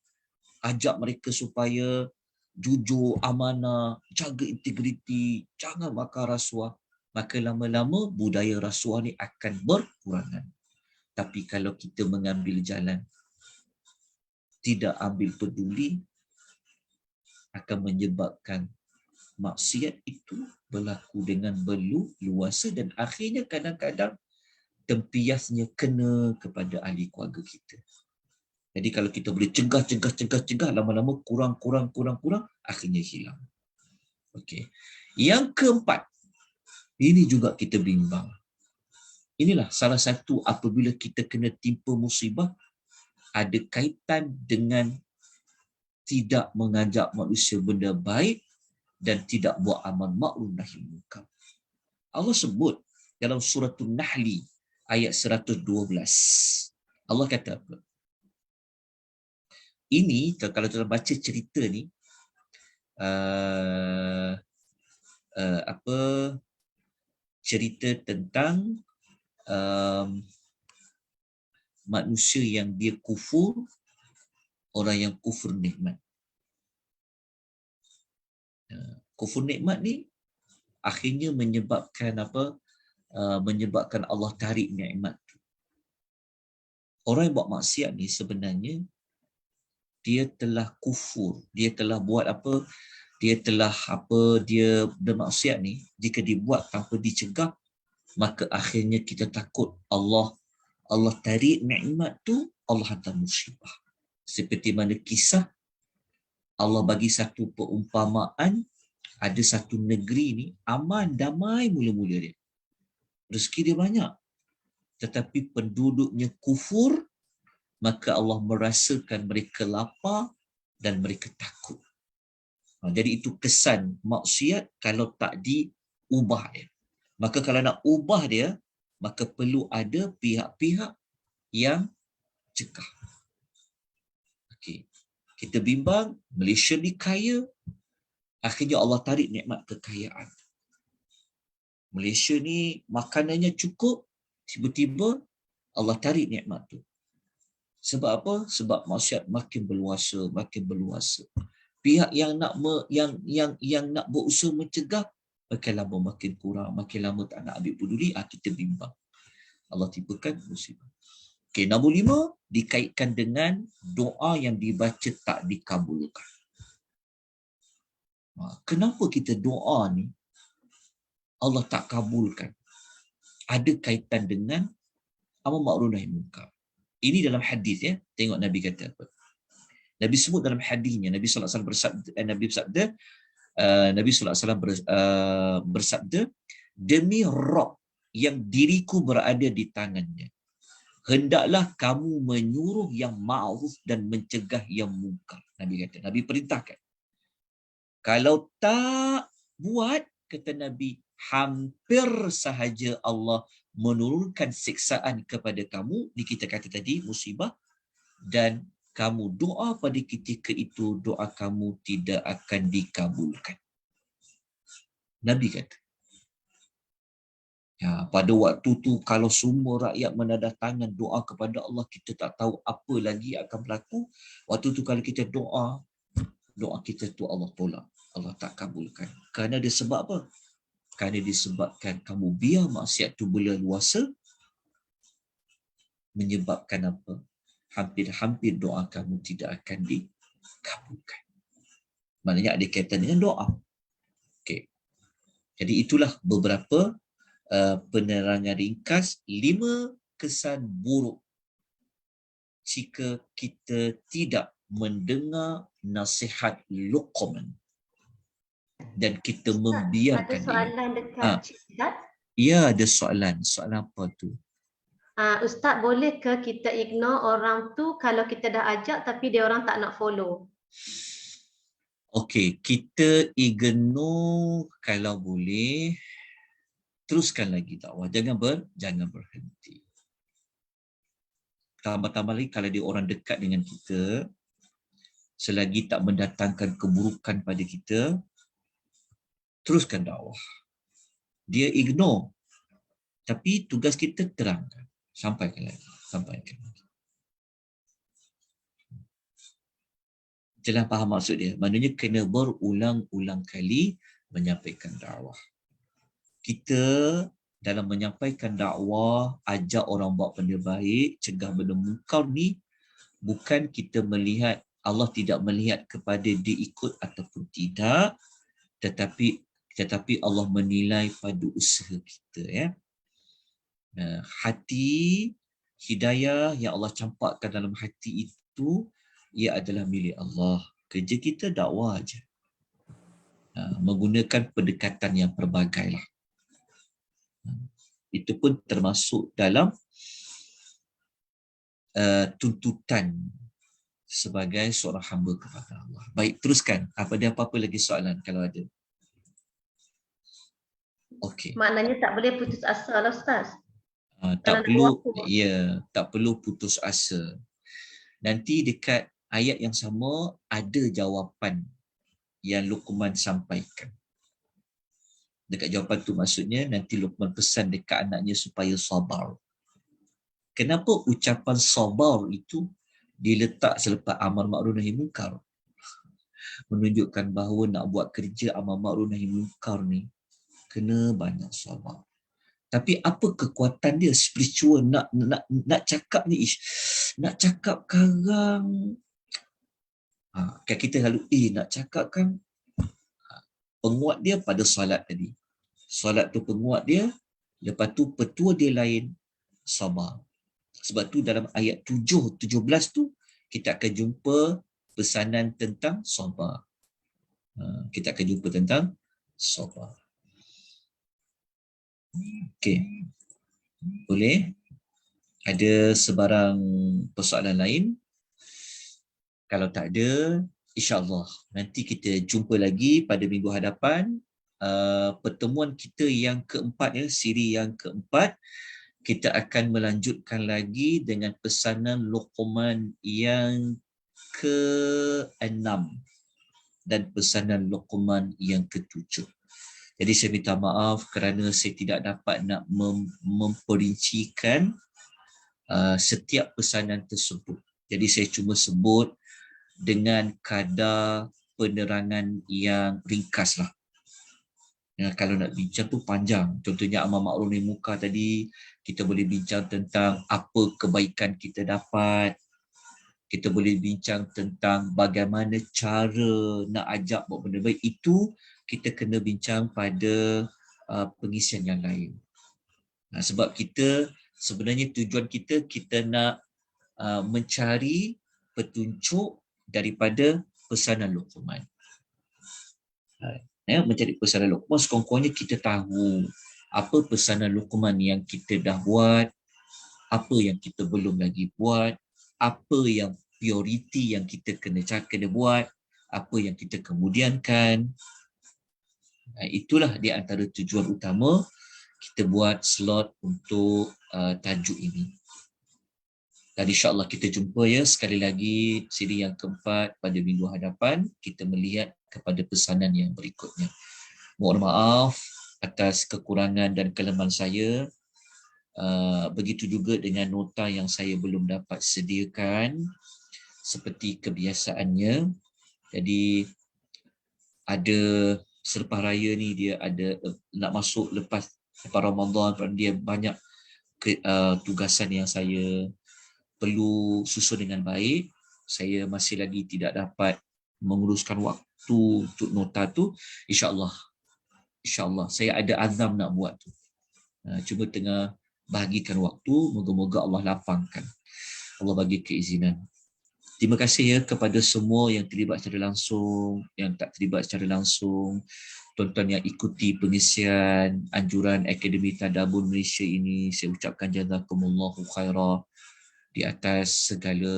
ajak mereka supaya jujur, amanah, jaga integriti, jangan makan rasuah, maka lama-lama budaya rasuah ni akan berkurangan. Tapi kalau kita mengambil jalan tidak ambil peduli, akan menyebabkan maksiat itu berlaku dengan berluasa dan akhirnya kadang-kadang tempiasnya kena kepada ahli keluarga kita. Jadi kalau kita boleh cegah, lama-lama kurang, akhirnya hilang. Okey. Yang keempat, ini juga kita bimbang. Inilah salah satu apabila kita kena timpa musibah, ada kaitan dengan tidak mengajak manusia benda baik dan tidak buat amal ma'ruf nahi munkar. Allah sebut dalam surah An-Nahl ayat 112. Allah kata apa? Ini kalau kita baca cerita ni cerita tentang manusia yang dia kufur, orang yang kufur nikmat. Kufur nikmat ni akhirnya menyebabkan menyebabkan Allah tarik nikmat. Orang yang buat maksiat ni sebenarnya dia telah kufur, dia telah buat dia bermaksiat ni, jika dibuat tanpa dicegah, maka akhirnya kita takut Allah tarik nikmat tu, Allah hantar musibah. Seperti mana kisah Allah bagi satu perumpamaan, ada satu negeri ni aman, damai mula-mula dia. Rezeki dia banyak. Tetapi penduduknya kufur, maka Allah merasakan mereka lapar dan mereka takut. Jadi itu kesan maksiat kalau tak diubah dia. Maka kalau nak ubah dia, maka perlu ada pihak-pihak yang cegah. Okey. Kita bimbang, Malaysia ni kaya, akhirnya Allah tarik nikmat kekayaan. Malaysia ni makanannya cukup, tiba-tiba Allah tarik nikmat tu. Sebab apa? Sebab maksiat makin berluasa. Pihak yang nak berusaha mencegah, makin lama makin kurang, makin lama tak nak ambil peduli, kita bimbang. Allah timpakan musibah. Okey, nombor 5 dikaitkan dengan doa yang dibaca tak dikabulkan. Kenapa kita doa ni Allah tak kabulkan? Ada kaitan dengan amar ma'ruf nahi munkar. Ini dalam hadis ya. Tengok Nabi kata apa. Nabi sebut dalam hadisnya, Nabi sallallahu alaihi wasallam bersabda, demi Rabb yang diriku berada di tangannya, hendaklah kamu menyuruh yang ma'ruf dan mencegah yang munkar. Nabi kata, Nabi perintahkan. Kalau tak buat, kata Nabi, hampir sahaja Allah menurunkan siksaan kepada kamu, ni kita kata tadi, musibah, dan kamu doa pada ketika itu, doa kamu tidak akan dikabulkan. Nabi kata. Ya, pada waktu tu kalau semua rakyat menadah tangan doa kepada Allah, kita tak tahu apa lagi akan berlaku. Waktu tu kalau kita doa kita tu Allah tolak, Allah tak kabulkan. Kerana dia sebab apa? Kerana disebabkan kamu biar maksiat tu berleluasa, menyebabkan apa? Hampir-hampir doa kamu tidak akan dikabulkan. Maknanya ada kaitan dengan doa. Okey. Jadi itulah beberapa penerangan ringkas 5 kesan buruk jika kita tidak mendengar nasihat Luqman dan kita membiarkan dia. Ada soalan dekat chat. Ya, ada soalan. Soalan apa tu? Ustaz, boleh ke kita ignore orang tu kalau kita dah ajak tapi dia orang tak nak follow? Okey, kita ignore kalau boleh. Teruskan lagi dakwah. Jangan berhenti. tambah-tambah lagi kalau dia orang dekat dengan kita, selagi tak mendatangkan keburukan pada kita, teruskan dakwah. Dia ignore, tapi tugas kita terangkan, sampaikan lagi. Jelas faham maksud dia? Maknanya kena berulang-ulang kali menyampaikan dakwah. Kita dalam menyampaikan dakwah, ajak orang buat benda baik, cegah benda mungkar ni, bukan kita melihat, Allah tidak melihat kepada dia ikut ataupun tidak, tetapi Allah menilai pada usaha kita, ya. Hati, hidayah yang Allah campakkan dalam hati itu, ia adalah milik Allah. Kerja kita dakwah aja. Menggunakan pendekatan yang pelbagai lah. Itu pun termasuk dalam tuntutan sebagai seorang hamba kepada Allah. Baik, teruskan. Ada apa-apa lagi soalan kalau ada? Okey. Maknanya tak boleh putus asa lah Ustaz. Tak perlu putus asa. Nanti dekat ayat yang sama ada jawapan yang Luqman sampaikan. Dekat jawapan tu maksudnya nanti Luqman pesan dekat anaknya supaya sabar. Kenapa ucapan sabar itu diletak selepas amar ma'ruf nahi munkar? Menunjukkan bahawa nak buat kerja amar ma'ruf nahi munkar ni kena banyak sabar. Tapi apa kekuatan dia spiritual nak cakap ni, nak cakap karang. Kan kita selalu nak cakap kan, penguat dia pada solat tadi. Solat tu penguat dia, lepas tu petua dia lain, sabar. Sebab tu dalam ayat 17 tu kita akan jumpa pesanan tentang sabar. Kita akan jumpa tentang sabar. Okey. Boleh? Ada sebarang persoalan lain? Kalau tak ada, insya-Allah nanti kita jumpa lagi pada minggu hadapan. Pertemuan kita yang keempat, siri yang keempat, kita akan melanjutkan lagi dengan pesanan Luqman yang ke-6 dan pesanan Luqman yang ke-7. Jadi saya minta maaf kerana saya tidak dapat nak memperincikan setiap pesanan tersebut. Jadi saya cuma sebut dengan kadar penerangan yang ringkas lah. Kalau nak bincang tu panjang. Contohnya amar ma'ruf nahi munkar tadi, kita boleh bincang tentang apa kebaikan kita dapat. Kita boleh bincang tentang bagaimana cara nak ajak buat benda baik. Itu kita kena bincang pada pengisian yang lain. Sebab kita sebenarnya tujuan kita nak mencari petunjuk daripada pesanan Luqman. Mencari pesanan Luqman, sekurang-kurangnya kita tahu apa pesanan Luqman yang kita dah buat, apa yang kita belum lagi buat, apa yang prioriti yang kita kena buat, apa yang kita kemudiankan. Itulah di antara tujuan utama kita buat slot untuk tajuk ini. Dan insya-Allah kita jumpa sekali lagi siri yang keempat pada minggu hadapan. Kita melihat kepada pesanan yang berikutnya. Mohon maaf atas kekurangan dan kelemahan saya. Begitu juga dengan nota yang saya belum dapat sediakan seperti kebiasaannya. Jadi ada selepas raya ni dia ada nak masuk lepas Ramadan, dia banyak tugasan yang saya perlu susun dengan baik. Saya masih lagi tidak dapat menguruskan waktu untuk nota tu. InsyaAllah saya ada azam nak buat tu. Cuma tengah bahagikan waktu, moga-moga Allah lapangkan. Allah bagi keizinan. Terima kasih kepada semua yang terlibat secara langsung, yang tak terlibat secara langsung, tuan-tuan yang ikuti pengisian anjuran Akademi Tadabbur Malaysia ini. Saya ucapkan jazakumullahu khairah di atas segala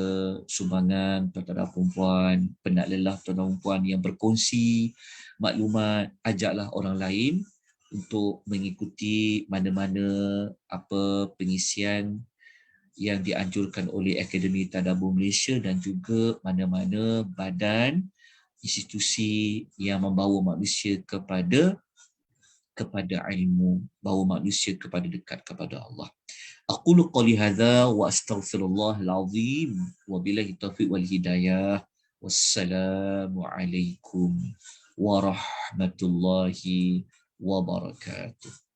sumbangan tuan-tuan dan perempuan, penat lelah tuan-tuan dan perempuan yang berkongsi maklumat. Ajaklah orang lain untuk mengikuti mana-mana pengisian yang dianjurkan oleh Akademi Tadabbur Malaysia dan juga mana-mana badan institusi yang membawa manusia kepada ilmu, bawa manusia kepada dekat kepada Allah. Aqulu qali hadza wa astaghfirullahal azim wa billahi taufiq wal hidayah. Wassalamu alaikum warahmatullahi wabarakatuh.